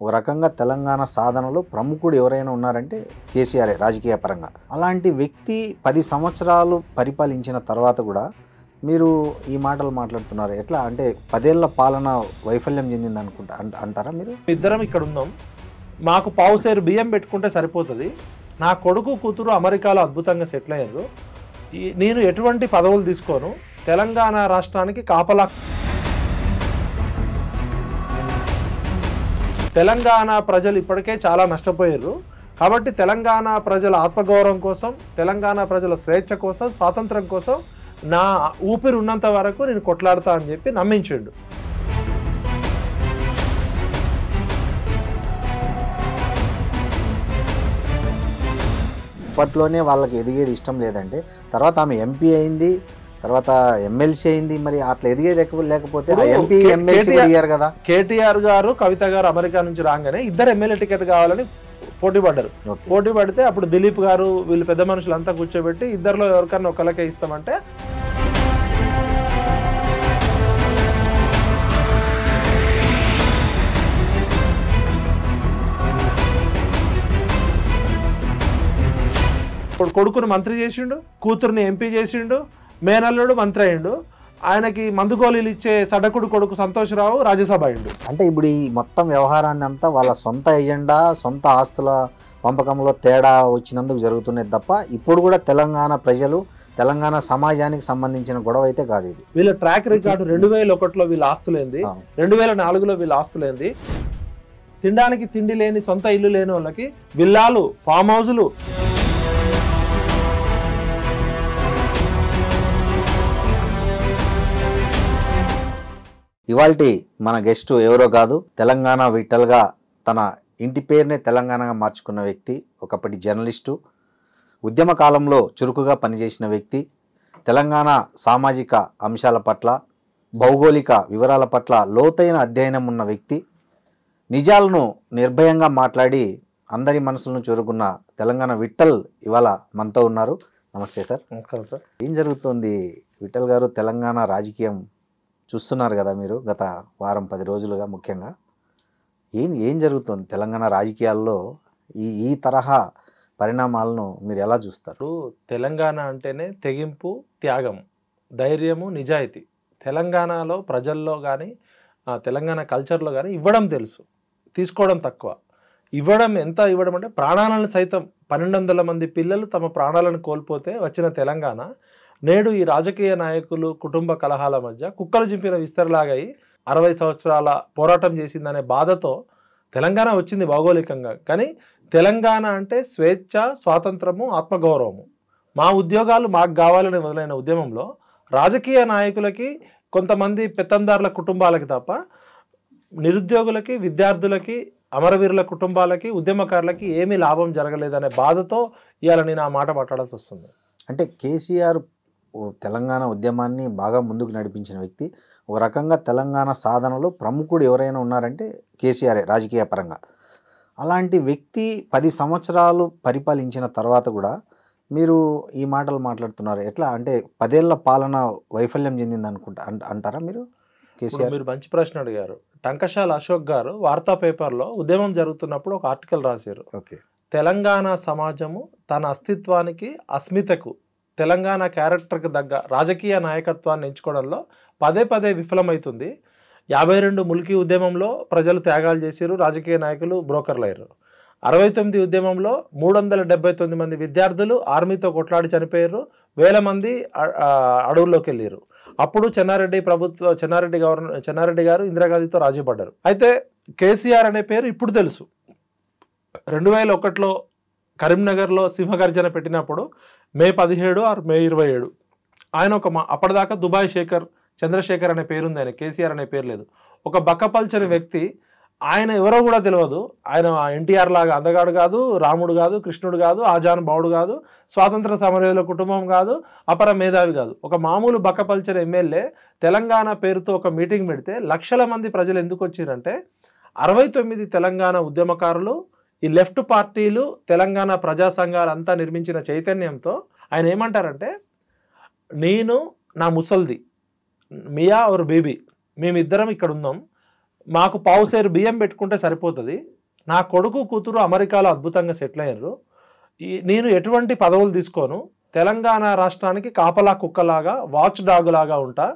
ఒక రకంగా తెలంగాణ సాధనలో ప్రముఖుడు ఎవరైనా ఉన్నారంటే కేసీఆర్ రాజకీయ పరంగా. అలాంటి వ్యక్తి 10 సంవత్సరాలు పరిపాలించిన తర్వాత కూడా మీరు ఈ మాటలు మాట్లాడుతున్నారు. ఎట్లా అంటే 10 ఏళ్ల పాలన వైఫల్యం చెందింది అంటారా మీరు? ఇద్దరం ఇక్కడ ఉన్నాం, మాకు పావుసేరు బియ్యం పెట్టుకుంటే సరిపోతుంది, నా కొడుకు కూతురు అమెరికాలో అద్భుతంగా సెటిల్ అయ్యారు, నేను ఎటువంటి పదవులు తీసుకోను, తెలంగాణ రాష్ట్రానికి కాపలా. తెలంగాణ ప్రజలు ఇప్పటికే చాలా నష్టపోయారు కాబట్టి తెలంగాణ ప్రజల ఆత్మగౌరవం కోసం, తెలంగాణ ప్రజల స్వేచ్ఛ కోసం, స్వాతంత్రం కోసం నా ఊపిరి ఉన్నంత వరకు నేను కొట్లాడతా అని చెప్పి నమ్మించిండు. అప్పట్లోనే వాళ్ళకి ఎదిగేది ఇష్టం లేదంటే తర్వాత ఆమె ఎంపీ అయింది, తర్వాత ఎమ్మెల్సీ అయింది, మరి అట్లా ఎదిగేది లేకపోతే ఎంపీ ఎమ్మెల్సీ అయ్యారు కదా. కేటీఆర్ గారు కవిత గారు అమెరికా నుంచి రాగానే ఇద్దరు ఎమ్మెల్యే టికెట్ కావాలని పోటీ పడ్డారు. పోటీ పడితే అప్పుడు దిలీప్ గారు వీళ్ళు పెద్ద మనుషులంతా కూర్చోబెట్టి ఇద్దరిలో ఎవరికన్నా ఒకళ్ళకే ఇస్తామంటే ఇప్పుడు కొడుకుని మంత్రి చేసిండు, కూతుర్ని ఎంపీ చేసిండు, మేనల్లుడు మంత్రి అయ్యిండు, ఆయనకి మందుగోళీలు ఇచ్చే సడకుడు కొడుకు సంతోష్రావు రాజ్యసభ అయ్యిండు. అంటే ఇప్పుడు ఈ మొత్తం వ్యవహారాన్ని అంతా వాళ్ళ సొంత ఎజెండా, సొంత ఆస్తుల పంపకంలో తేడా వచ్చినందుకు జరుగుతున్నది తప్ప ఇప్పుడు కూడా తెలంగాణ ప్రజలు, తెలంగాణ సమాజానికి సంబంధించిన గొడవ అయితే కాదు ఇది. వీళ్ళ ట్రాక్ రికార్డు 2001లో వీళ్ళ ఆస్తులేంది, 2004లో వీళ్ళ ఆస్తులేంది, తినడానికి తిండి లేని, సొంత ఇల్లు లేని వాళ్ళకి విల్లాలు, ఫామ్ హౌజులు. ఇవాల్టి మన గెస్ట్ ఎవరో కాదు, తెలంగాణ విట్టల్గా తన ఇంటి పేరునే తెలంగాణగా మార్చుకున్న వ్యక్తి, ఒకప్పటి జర్నలిస్టు, ఉద్యమ కాలంలో చురుకుగా పనిచేసిన వ్యక్తి, తెలంగాణ సామాజిక అంశాల పట్ల, భౌగోళిక వివరాల పట్ల లోతైన అధ్యయనం ఉన్న వ్యక్తి, నిజాలను నిర్భయంగా మాట్లాడి అందరి మనసులను చూరుకున్న తెలంగాణ విట్టల్ ఇవాళ మనతో ఉన్నారు. నమస్తే సార్. నమస్కారం సార్. ఏం జరుగుతుంది విట్టల్ గారు? తెలంగాణ రాజకీయం చూస్తున్నారు కదా మీరు గత వారం 10 రోజులుగా. ముఖ్యంగా ఏం జరుగుతుంది తెలంగాణ రాజకీయాల్లో? ఈ తరహా పరిణామాలను మీరు ఎలా చూస్తారు? తెలంగాణ అంటేనే తెగింపు, త్యాగం, ధైర్యము, నిజాయితీ. తెలంగాణలో ప్రజల్లో కానీ తెలంగాణ కల్చర్లో కానీ ఇవ్వడం తెలుసు, తీసుకోవడం తక్కువ. ఎంత ఇవ్వడం అంటే ప్రాణాలను సైతం 1200 మంది పిల్లలు తమ ప్రాణాలను కోల్పోతే వచ్చిన తెలంగాణ నేడు ఈ రాజకీయ నాయకులు కుటుంబ కలహాల మధ్య కుక్కలు చింపిన విస్తరలాగాయి 60 సంవత్సరాల పోరాటం చేసిందనే బాధతో తెలంగాణ వచ్చింది భౌగోళికంగా. కానీ తెలంగాణ అంటే స్వేచ్ఛ, స్వాతంత్రము, ఆత్మగౌరవము. మా ఉద్యోగాలు మాకు కావాలని మొదలైన ఉద్యమంలో రాజకీయ నాయకులకి, కొంతమంది పెత్తందారుల కుటుంబాలకి తప్ప నిరుద్యోగులకి, విద్యార్థులకి, అమరవీరుల కుటుంబాలకి, ఉద్యమకారులకి ఏమీ లాభం జరగలేదనే బాధతో ఇవాళ నేను ఆ మాట మాట్లాడాల్సి వస్తుంది. అంటే కేసీఆర్ తెలంగాణ ఉద్యమాన్ని బాగా ముందుకు నడిపించిన వ్యక్తి, ఒక రకంగా తెలంగాణ సాధనలో ప్రముఖుడు ఎవరైనా ఉన్నారంటే కేసీఆర్ రాజకీయ పరంగా. అలాంటి వ్యక్తి 10 సంవత్సరాలు పరిపాలించిన తర్వాత కూడా మీరు ఈ మాటలు మాట్లాడుతున్నారు. ఎట్లా అంటే 10 ఏళ్ల పాలన వైఫల్యం చెందింది అంటారా మీరు? కేసీఆర్ మీరు మంచి ప్రశ్న అడిగారు. టంకశాల అశోక్ గారు వార్తా పేపర్లో ఉద్యమం జరుగుతున్నప్పుడు ఒక ఆర్టికల్ రాశారు. ఓకే, తెలంగాణ సమాజము తన అస్తిత్వానికి, అస్మితకు, తెలంగాణ క్యారెక్టర్కి తగ్గ రాజకీయ నాయకత్వాన్ని ఎంచుకోవడంలో పదే విఫలమవుతుంది. 52 ముల్కీ ఉద్యమంలో ప్రజలు త్యాగాలు చేశారు, రాజకీయ నాయకులు బ్రోకర్లు అయ్యారు. 69 ఉద్యమంలో 379 మంది విద్యార్థులు ఆర్మీతో కొట్లాడి చనిపోయారు, 1000 మంది అడవుల్లోకి వెళ్ళారు. అప్పుడు చెన్నారెడ్డి గారు ఇందిరాగాంధీతో రాజీ పడ్డారు. అయితే కేసీఆర్ అనే పేరు ఇప్పుడు తెలుసు. 2001లో కరీంనగర్లో సింహగర్జన పెట్టినప్పుడు మే 17 ఆర్ మే 27 ఆయన అప్పటిదాకా దుబాయ్ చంద్రశేఖర్ అనే పేరుంది, ఆయన కేసీఆర్ అనే పేరు లేదు. ఒక బక్కపల్చని వ్యక్తి, ఆయన ఎవరో కూడా తెలియదు. ఆయన ఎన్టీఆర్ లాగా అందగాడు కాదు, రాముడు కాదు, కృష్ణుడు కాదు, ఆజాన్ బావుడు కాదు, స్వాతంత్ర సమరయోధుల కుటుంబం కాదు, అపర మేధావి కాదు. ఒక మామూలు బక్కపల్చని ఎమ్మెల్యే తెలంగాణ పేరుతో ఒక మీటింగ్ పెడితే లక్షల మంది ప్రజలు ఎందుకు వచ్చారంటే 69 తెలంగాణ ఉద్యమకారులు, ఈ లెఫ్ట్ పార్టీలు, తెలంగాణ ప్రజా సంఘాలంతా నిర్మించిన చైతన్యంతో ఆయన ఏమంటారంటే, నేను నా ముసల్ది, మియా और బీబీ, మేమిద్దరం ఇక్కడ ఉన్నాం, మాకు పావుసేరు బియ్యం పెట్టుకుంటే సరిపోతుంది, నా కొడుకు కూతురు అమెరికాలో అద్భుతంగా సెటిల్ అయ్యారు, నేను ఎటువంటి పదవులు తీసుకోను, తెలంగాణ రాష్ట్రానికి కాపలా కుక్కలాగా వాచ్ డాగ్ లాగా ఉంటా,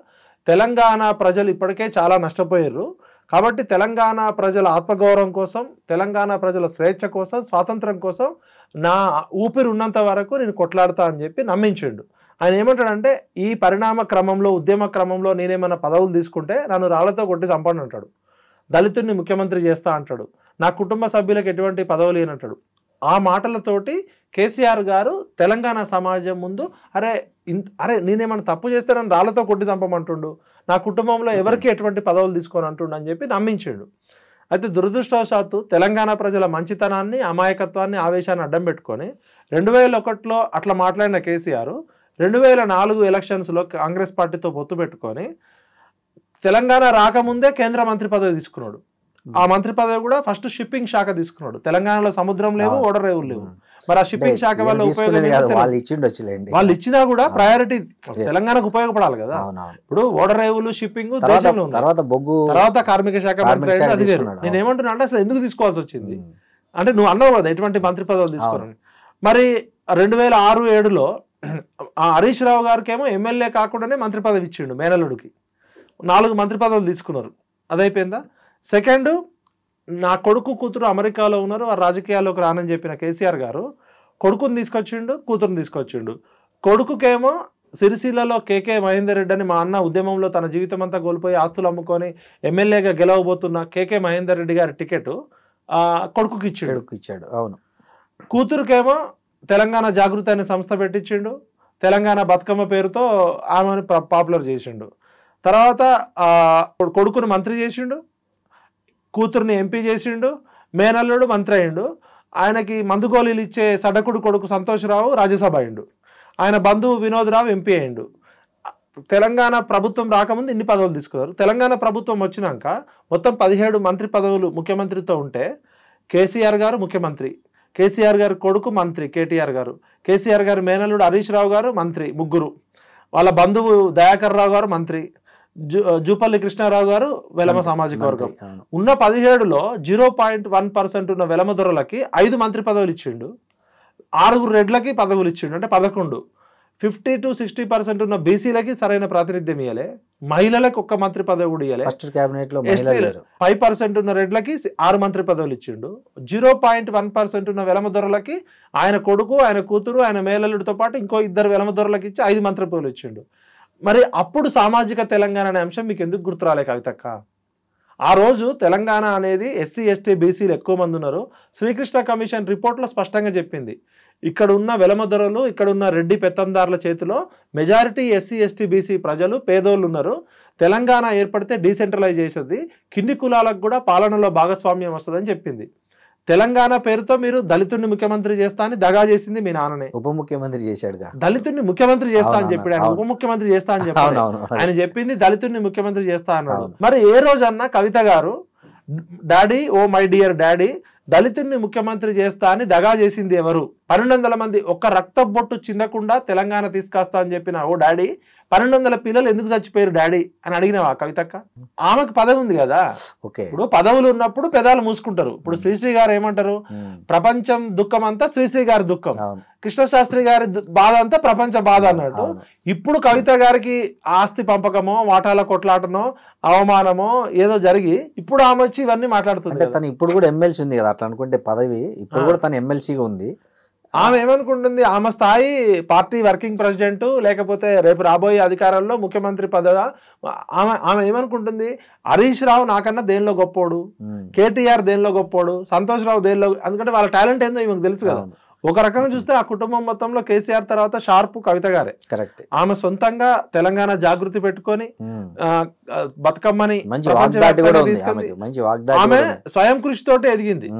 తెలంగాణ ప్రజలు ఇప్పటికే చాలా నష్టపోయారు, కాబట్టి తెలంగాణ ప్రజల ఆత్మగౌరవం కోసం, తెలంగాణ ప్రజల స్వేచ్ఛ కోసం, స్వాతంత్రం కోసం నా ఊపిరి ఉన్నంత వరకు నేను కొట్లాడతా అని చెప్పి నమ్మించిండు. ఆయన ఏమంటాడంటే, ఈ పరిణామ క్రమంలో ఉద్యమ క్రమంలో నేనేమైనా పదవులు తీసుకుంటే నన్ను రాళ్లతో కొట్టి చంపండి అంటాడు, దళితుడిని ముఖ్యమంత్రి చేస్తా అంటాడు, నా కుటుంబ సభ్యులకు ఎటువంటి పదవులు లేనంటాడు. ఆ మాటలతోటి కేసీఆర్ గారు తెలంగాణ సమాజం ముందు అరే నేనేమైనా తప్పు చేస్తే నన్ను రాళ్లతో కొట్టి చంపమంటుండు, నా కుటుంబంలో ఎవరికి ఎటువంటి పదవులు తీసుకొని అంటుండు అని చెప్పి నమ్మించాడు. అయితే దురదృష్టవశాత్తు తెలంగాణ ప్రజల మంచితనాన్ని, అమాయకత్వాన్ని, ఆవేశాన్ని అడ్డం పెట్టుకొని 2001లో అట్లా మాట్లాడిన కేసీఆర్ 2004 ఎలక్షన్స్లో కాంగ్రెస్ పార్టీతో పొత్తు పెట్టుకొని తెలంగాణ రాకముందే కేంద్ర మంత్రి పదవి తీసుకున్నాడు. ఆ మంత్రి పదవి కూడా ఫస్ట్ షిప్పింగ్ శాఖ తీసుకున్నాడు. తెలంగాణలో సముద్రం లేవు, ఓడర్ రేవులు లేవు. మరి ఆ షిప్పింగ్ శాఖ వల్ల వాళ్ళు ఇచ్చినా కూడా ప్రయారిటీ తెలంగాణకు ఉపయోగపడాలి కదా. ఇప్పుడు ఓడర్ రేవులు, షిప్పింగ్ దేశంలో ఉంది, తర్వాత కార్మిక శాఖ మంత్రి అయితే అది వేరు. నేను ఏమంటున్నా అంటే అసలు ఎందుకు తీసుకోవాల్సి వచ్చింది అంటే, నువ్వు అన్నావు కదా ఎటువంటి మంత్రి పదవులు తీసుకోవాలని. మరి 2006-07లో హరీష్ రావు గారికి ఏమో ఎమ్మెల్యే కాకుండానే మంత్రి పదవి ఇచ్చిండు మేనల్లుడికి. 4 మంత్రి పదవులు తీసుకున్నారు, అదైపోయిందా. సెకండ్, నా కొడుకు కూతురు అమెరికాలో ఉన్నారు, వారు రాజకీయాల్లోకి రానని చెప్పిన కేసీఆర్ గారు కొడుకుని తీసుకొచ్చిండు, కూతురుని తీసుకొచ్చిండు. కొడుకుకేమో సిరిసిల్లలో కేకే మహేందర్ రెడ్డి అని మా అన్న ఉద్యమంలో తన జీవితం అంతా కోల్పోయి ఆస్తులు అమ్ముకొని ఎమ్మెల్యేగా గెలవబోతున్న కేకే మహేందర్ రెడ్డి గారి టికెట్ కొడుకుకి ఇచ్చాడు. అవును. కూతురుకేమో తెలంగాణ జాగృతి అనే సంస్థ పెట్టించిండు, తెలంగాణ బతుకమ్మ పేరుతో ఆమెను పాపులర్ చేసిండు. తర్వాత కొడుకును మంత్రి చేసిండు, కూతురుని ఎంపీ చేసిండు, మేనల్లుడు మంత్రి అయిండు. ఆయనకి మందుగోళీలు ఇచ్చే సడకుడు కొడుకు సంతోష్రావు రాజ్యసభ అయిండు, ఆయన బంధువు వినోద్ రావు ఎంపీ అయిండు. తెలంగాణ ప్రభుత్వం రాకముందు ఇన్ని పదవులు తీసుకున్నారు. తెలంగాణ ప్రభుత్వం వచ్చినాక మొత్తం 17 మంత్రి పదవులు ముఖ్యమంత్రితో ఉంటే కేసీఆర్ గారు ముఖ్యమంత్రి, కేసీఆర్ గారి కొడుకు మంత్రి కేటీఆర్ గారు, కేసీఆర్ గారి మేనల్లుడు హరీష్ రావు గారు మంత్రి, ముగ్గురు. వాళ్ళ బంధువు దయాకర్ రావు గారు మంత్రి, జూపల్లి కృష్ణారావు గారు వెలమ సామాజిక వర్గం. ఉన్న 17లో 0.1% ఉన్న వెలమ దొరలకి 5 మంత్రి పదవులు ఇచ్చిండు, 6 రెడ్లకి పదవులు ఇచ్చిండు, అంటే 11. 50 to 60% ఉన్న బీసీలకి సరైన ప్రాతినిధ్యం ఇవ్వలే, మహిళలకు 1 మంత్రి పదవి కూడా ఇవ్వలే. 5% ఉన్న రెడ్లకి 6 మంత్రి పదవులు ఇచ్చిండు. 0.1% ఉన్న వెలమ దొరలకి ఆయన కొడుకు, ఆయన కూతురు, ఆయన మేనల్లుడితో పాటు ఇంకో 2 వెలమ దొరలకి ఇచ్చి 5 మంత్రి పదవులు ఇచ్చిండు. మరి అప్పుడు సామాజిక తెలంగాణ అనే అంశం మీకు ఎందుకు గుర్తురాలే కవితక్క? ఆ రోజు తెలంగాణ అనేది ఎస్సీ ఎస్టీ బీసీలు ఎక్కువ మంది ఉన్నారు. శ్రీకృష్ణ కమిషన్ రిపోర్ట్లో స్పష్టంగా చెప్పింది, ఇక్కడ ఉన్న వెలమదొరలు, ఇక్కడ ఉన్న రెడ్డి పెత్తందారుల చేతిలో మెజారిటీ ఎస్సీ ఎస్టీ బీసీ ప్రజలు పేదోళ్ళు ఉన్నారు. తెలంగాణ ఏర్పడితే డీసెంట్రలైజ్ చేసేది, కింది కులాలకు కూడా పాలనలో భాగస్వామ్యం వస్తుందని చెప్పింది. తెలంగాణ పేరుతో మీరు దళితుడిని ముఖ్యమంత్రి చేస్తా అని దగా చేసింది మీ నాన్ననే. ఉప ముఖ్యమంత్రి చేశాడు, దళితుడిని ముఖ్యమంత్రి చేస్తా అని చెప్పాడు. ఆయన ఉప ముఖ్యమంత్రి చేస్తా అని చెప్పాడు, ఆయన చెప్పింది దళితుడిని ముఖ్యమంత్రి చేస్తా అన్నాడు. మరి ఏ రోజన్నా కవిత గారు daddy, oh my dear daddy, దళితుడిని ముఖ్యమంత్రి చేస్తా అని దగా చేసింది ఎవరు? 1200 మంది ఒక్క రక్త బొట్టు చిందకుండా తెలంగాణ తీసుకొస్తా అని చెప్పిన ఓ డాడీ, 1200 పిల్లలు ఎందుకు చచ్చిపోయారు డాడీ అని అడిగినవా కవితక్క? ఆమెకు పదవి ఉంది కదా. ఇప్పుడు పదవులు ఉన్నప్పుడు పెదాలు మూసుకుంటారు. ఇప్పుడు శ్రీశ్రీ గారు ఏమంటారు, ప్రపంచం దుఃఖం అంతా శ్రీశ్రీ గారి దుఃఖం, కృష్ణశాస్త్రి గారి బాధ అంతా ప్రపంచ బాధ అన్నట్టు. ఇప్పుడు కవిత గారికి ఆస్తి పంపకమో, వాటాల కొట్లాటనో, అవమానమో ఏదో జరిగి ఇప్పుడు ఆమె వచ్చి ఇవన్నీ మాట్లాడుతుంది. తను ఇప్పుడు కూడా ఎమ్మెల్సీ ఉంది కదా, అట్లా అనుకుంటే పదవి ఇప్పుడు కూడా తను ఎమ్మెల్సీగా ఉంది. ఆమె ఏమనుకుంటుంది, ఆమె స్థాయి పార్టీ వర్కింగ్ ప్రెసిడెంట్, లేకపోతే రేపు రాబోయే అధికారంలో ముఖ్యమంత్రి పదవి. ఆమె ఏమనుకుంటుంది, హరీష్ రావు నాకన్నా దేనిలో గొప్పోడు, కేటీఆర్ దేనిలో గొప్పోడు, సంతోష్ రావు దేనిలో, ఎందుకంటే వాళ్ళ టాలెంట్ ఏందో ఈమెకు తెలుసు కదా. ఒక రకంగా చూస్తే ఆ కుటుంబం మొత్తంలో కేసీఆర్ తర్వాత షార్ప్ కవిత గారే. ఆమె సొంతంగా తెలంగాణ జాగృతి పెట్టుకొని బతుకమ్మని ఆమె స్వయం కృషితోటి ఎదిగింది.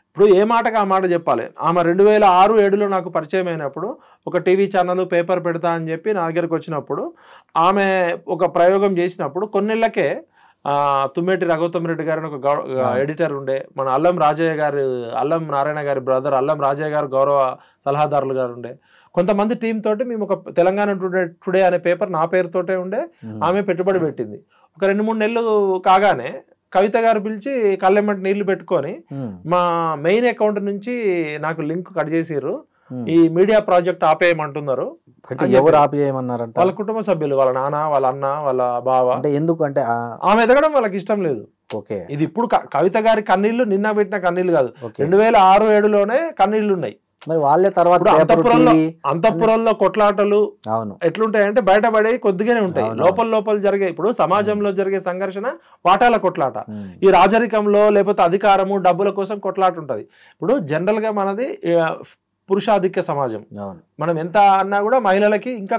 ఇప్పుడు ఏ మాటకు ఆ మాట చెప్పాలి. ఆమె 2006-07లో నాకు పరిచయం అయినప్పుడు ఒక టీవీ ఛానల్ పేపర్ పెడతా అని చెప్పి నా దగ్గరకు వచ్చినప్పుడు ఆమె ఒక ప్రయోగం చేసినప్పుడు కొన్నేళ్లకే తుమ్మేటి రఘుత్తం రెడ్డి గారిని ఒక ఎడిటర్ ఉండే, మన అల్లం నారాయణ గారి బ్రదర్ అల్లం రాజయ్య గారు గౌరవ సలహాదారులు గారు ఉండే, కొంతమంది టీం తోటి మేము ఒక తెలంగాణ టుడే అనే పేపర్ నా పేరుతోటే ఉండే. ఆమె పెట్టుబడి పెట్టింది. ఒక 2-3 నెలలు కాగానే కవిత గారు పిలిచి కళ్ళెమ్మటి నీళ్లు పెట్టుకొని మా మెయిన్ అకౌంట్ నుంచి నాకు లింక్ కట్ చేసిర్రు, ఈ మీడియా ప్రాజెక్ట్ ఆపేయమంటున్నారు. ఎవరు ఆపేయమన్నారంట? వాళ్ళ కుటుంబ సభ్యులు, వాళ్ళ నాన్న, వాళ్ళ అన్న, వాళ్ళ బావ. అంటే ఎందుకు అంటే ఆమె ఎదగడం వాళ్ళకి ఇష్టం లేదు. ఓకే, ఇది ఇప్పుడు కవిత గారి కన్నీళ్లు నిన్న పెట్టిన కన్నీళ్లు కాదు, 2006-7లోనే కన్నీళ్లు ఉన్నాయి. మరి వాళ్ళే తర్వాత అంతఃపురంలో కొట్లాటలు ఎట్లుంటాయంటే బయటపడే కొద్దిగానే ఉంటాయి, లోపల జరిగే. ఇప్పుడు సమాజంలో జరిగే సంఘర్షణ వాటాల కొట్లాట, ఈ రాజరికంలో లేకపోతే అధికారము డబ్బుల కోసం కొట్లాట ఉంటది. ఇప్పుడు జనరల్ గా మనది పురుషాధిక్య సమాజం, మనం ఎంత అన్నా కూడా మహిళలకి ఇంకా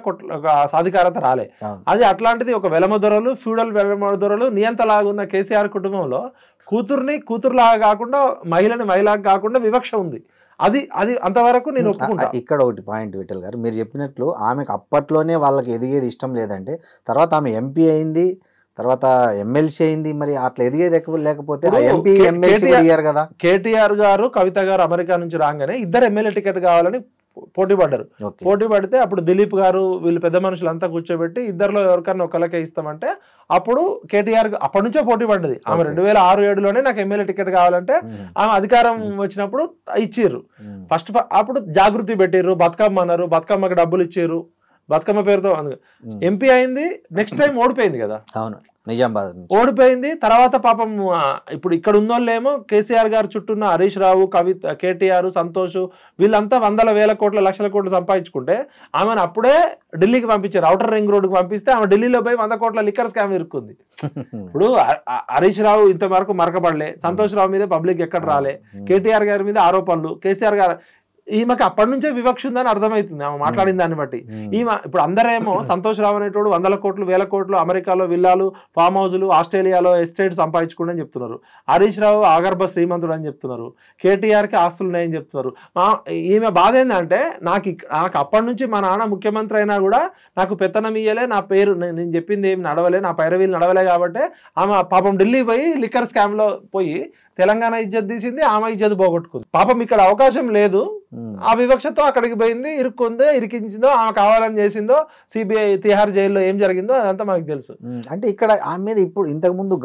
సాధికారత రాలే. అది అట్లాంటిది ఒక వెలమ దొరలు, ఫ్యూడల్ వెలమ దొరలు నియంతలాగా ఉన్న కేసీఆర్ కుటుంబంలో కూతురులాగా కాకుండా మహిళని మహిళగా కాకుండా వివక్ష ఉంది. అది అంతవరకు నేను ఒప్పుకుంటా. ఇక్కడ ఒకటి పాయింట్ విఠల్ గారు, మీరు చెప్పినట్లు ఆమెకు అప్పట్లోనే వాళ్ళకి ఎదిగేది ఇష్టం లేదంటే, తర్వాత ఆమె ఎంపీ అయింది, తర్వాత ఎమ్మెల్సీ అయింది, మరి అట్లా ఎదిగేది లేకపోతే ఎంపీ ఎమ్మెల్సీ కదా. కేటీఆర్ గారు కవిత గారు అమెరికా నుంచి రాగానే ఇద్దరు ఎమ్మెల్యే టికెట్ కావాలని పోటీ పడ్డారు. పోటీ పడితే అప్పుడు దిలీప్ గారు వీళ్ళు పెద్ద మనుషులంతా కూర్చోబెట్టి ఇద్దరులో ఎవరికన్నా ఒకళ్ళకే ఇస్తామంటే అప్పుడు కేటీఆర్ అప్పటి నుంచే పోటీ పడ్డది. ఆమె 2006-7లోనే నాకు ఎమ్మెల్యే టికెట్ కావాలంటే ఆమె అధికారం వచ్చినప్పుడు ఇచ్చిర్రు. ఫస్ట్ అప్పుడు జాగృతి పెట్టిర్రు, బతుకమ్మ అన్నారు, బతుకమ్మకి డబ్బులు ఇచ్చారు, బతుకమ్మ పేరుతో ఎంపీ అయింది. నెక్స్ట్ టైం ఓడిపోయింది కదా, అవును నిజామాబాద్ ఓడిపోయింది. తర్వాత పాపం ఇప్పుడు ఇక్కడ ఉన్నోళ్ళేమో కేసీఆర్ గారు చుట్టూన్న హరీష్ రావు, కవిత, కేటీఆర్, సంతోష్ వీళ్ళంతా 100,000 కోట్ల లక్షల కోట్లు సంపాదించుకుంటే ఆమెను అప్పుడే ఢిల్లీకి పంపించారు. ఔటర్ రింగ్ రోడ్డుకి పంపిస్తే ఆమె ఢిల్లీలో పోయి 100 కోట్ల లిక్కర్ స్కామ్ ఇరుక్కుంది. ఇప్పుడు హరీష్ రావు ఇంతవరకు మరకబడలే, సంతోష్ రావు మీద పబ్లిక్ ఎక్కడ రాలే, కేటీఆర్ గారి మీద ఆరోపణలు, కేసీఆర్ గారు ఈమెకి అప్పటి నుంచే వివక్ష ఉందని అర్థమవుతుంది ఆమె మాట్లాడిన దాన్ని బట్టి. ఈమె ఇప్పుడు అందరేమో సంతోష్ రావు అనేటోడు 100 కోట్లు 1000 కోట్లు అమెరికాలో విల్లాలు, ఫామ్ హౌజులు, ఆస్ట్రేలియాలో ఎస్టేట్ సంపాదించుకోండి అని చెప్తున్నారు. హరీష్ రావు ఆగర్భ శ్రీమంతుడు అని చెప్తున్నారు, కేటీఆర్కి ఆస్తులు ఉన్నాయని చెప్తున్నారు. ఈమె బాధ ఏంటంటే నాకు అప్పటి నుంచి మా నాన్న ముఖ్యమంత్రి అయినా కూడా నాకు పెత్తనం ఇయ్యలే, నా పేరు నేను చెప్పింది ఏమి నడవలే, నా పైరవీలు నడవలే కాబట్టి ఆమె పాపం ఢిల్లీ పోయి లిక్కర్ స్కామ్ లో పోయి తెలంగాణ ఇజ్జత్ తీసింది, ఆమె ఇజ్జత్ పోగొట్టుకుంది. పాపం ఇక్కడ అవకాశం లేదు, ఆ వివక్షతో అక్కడికి పోయింది, ఇరుక్కుందో ఇరికించిందో, ఆమె కావాలని చేసిందో, సిబిఐ తిహార్ జైల్లో ఏం జరిగిందో అదంతా మనకు తెలుసు. అంటే ఇక్కడ ఆమె మీద ఇప్పుడు ఇంతకుముందు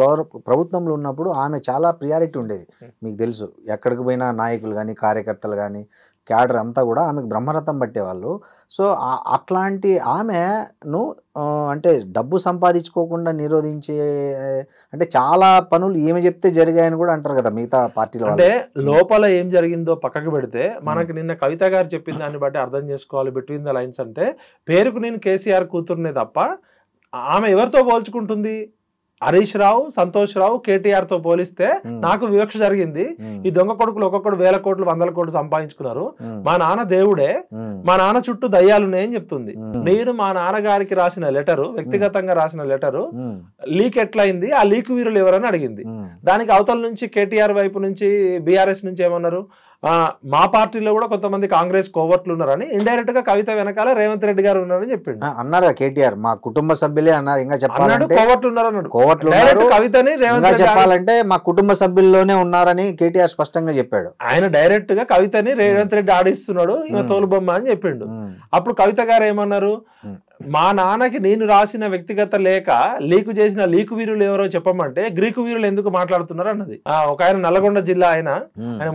ప్రభుత్వంలో ఉన్నప్పుడు ఆమె చాలా ప్రియారిటీ ఉండేది, మీకు తెలుసు. ఎక్కడికి పోయినా నాయకులు కానీ కార్యకర్తలు కానీ క్యాడర్ అంతా కూడా ఆమెకు బ్రహ్మరథం పట్టేవాళ్ళు. సో అట్లాంటి ఆమెను అంటే డబ్బు సంపాదించుకోకుండా నిరోధించే అంటే చాలా పనులు ఏమి చెప్తే జరిగాయని కూడా అంటారు కదా మిగతా పార్టీలు. అంటే లోపల ఏం జరిగిందో పక్కకు పెడితే మనకి నిన్న కవిత గారు చెప్పిన దాన్ని బట్టి అర్థం చేసుకోవాలి. బిట్వీన్ ద లైన్స్ అంటే పేరుకు నేను కేసీఆర్ కూతురునే తప్ప ఆమె ఎవరితో పోల్చుకుంటుంది? హరీష్ రావు, సంతోష్ రావు, కేటీఆర్ తో పోలిస్తే నాకు వివక్ష జరిగింది. ఈ దొంగ కొడుకులు ఒక్కొక్కడు 1000 కోట్లు 100 కోట్లు సంపాదించుకున్నారు. మా నాన్న దేవుడే, మా నాన్న చుట్టూ దయ్యాలున్నాయని చెప్తుంది. నేను మా నాన్నగారికి రాసిన లెటరు, వ్యక్తిగతంగా రాసిన లెటరు లీక్ ఎట్లయింది, ఆ లీక్ వీరులు ఎవరని అడిగింది. దానికి అవతల నుంచి కేటీఆర్ వైపు నుంచి బీఆర్ఎస్ నుంచి ఏమన్నారు, మా పార్టీలో కూడా కొంతమంది కాంగ్రెస్ కోవర్ట్లు ఉన్నారని ఇండైరెక్ట్ గా కవిత వెనకాల రేవంత్ రెడ్డి గారు ఉన్నారని చెప్పిండు. అన్నారు కేటీఆర్, మా కుటుంబ సభ్యులే అన్నారు. ఇంకా చెప్పాలంటే కోవర్ట్లు ఉన్నారు అన్నాడు. కవితని చెప్పాలంటే మా కుటుంబ సభ్యుల్లోనే ఉన్నారని కేటీఆర్ స్పష్టంగా చెప్పాడు. ఆయన డైరెక్ట్ గా కవితని రేవంత్ రెడ్డి ఆడిస్తున్నాడు, ఈమె తోలుబొమ్మ అని చెప్పిండు. అప్పుడు కవిత గారు ఏమన్నారు, మా నాన్నకి నేను రాసిన వ్యక్తిగత లేఖ లీకు చేసిన లీకు వీరులు ఎవరో చెప్పమంటే గ్రీకు వీరులు ఎందుకు మాట్లాడుతున్నారు అన్నది. ఒక ఆయన నల్లగొండ జిల్లా ఆయన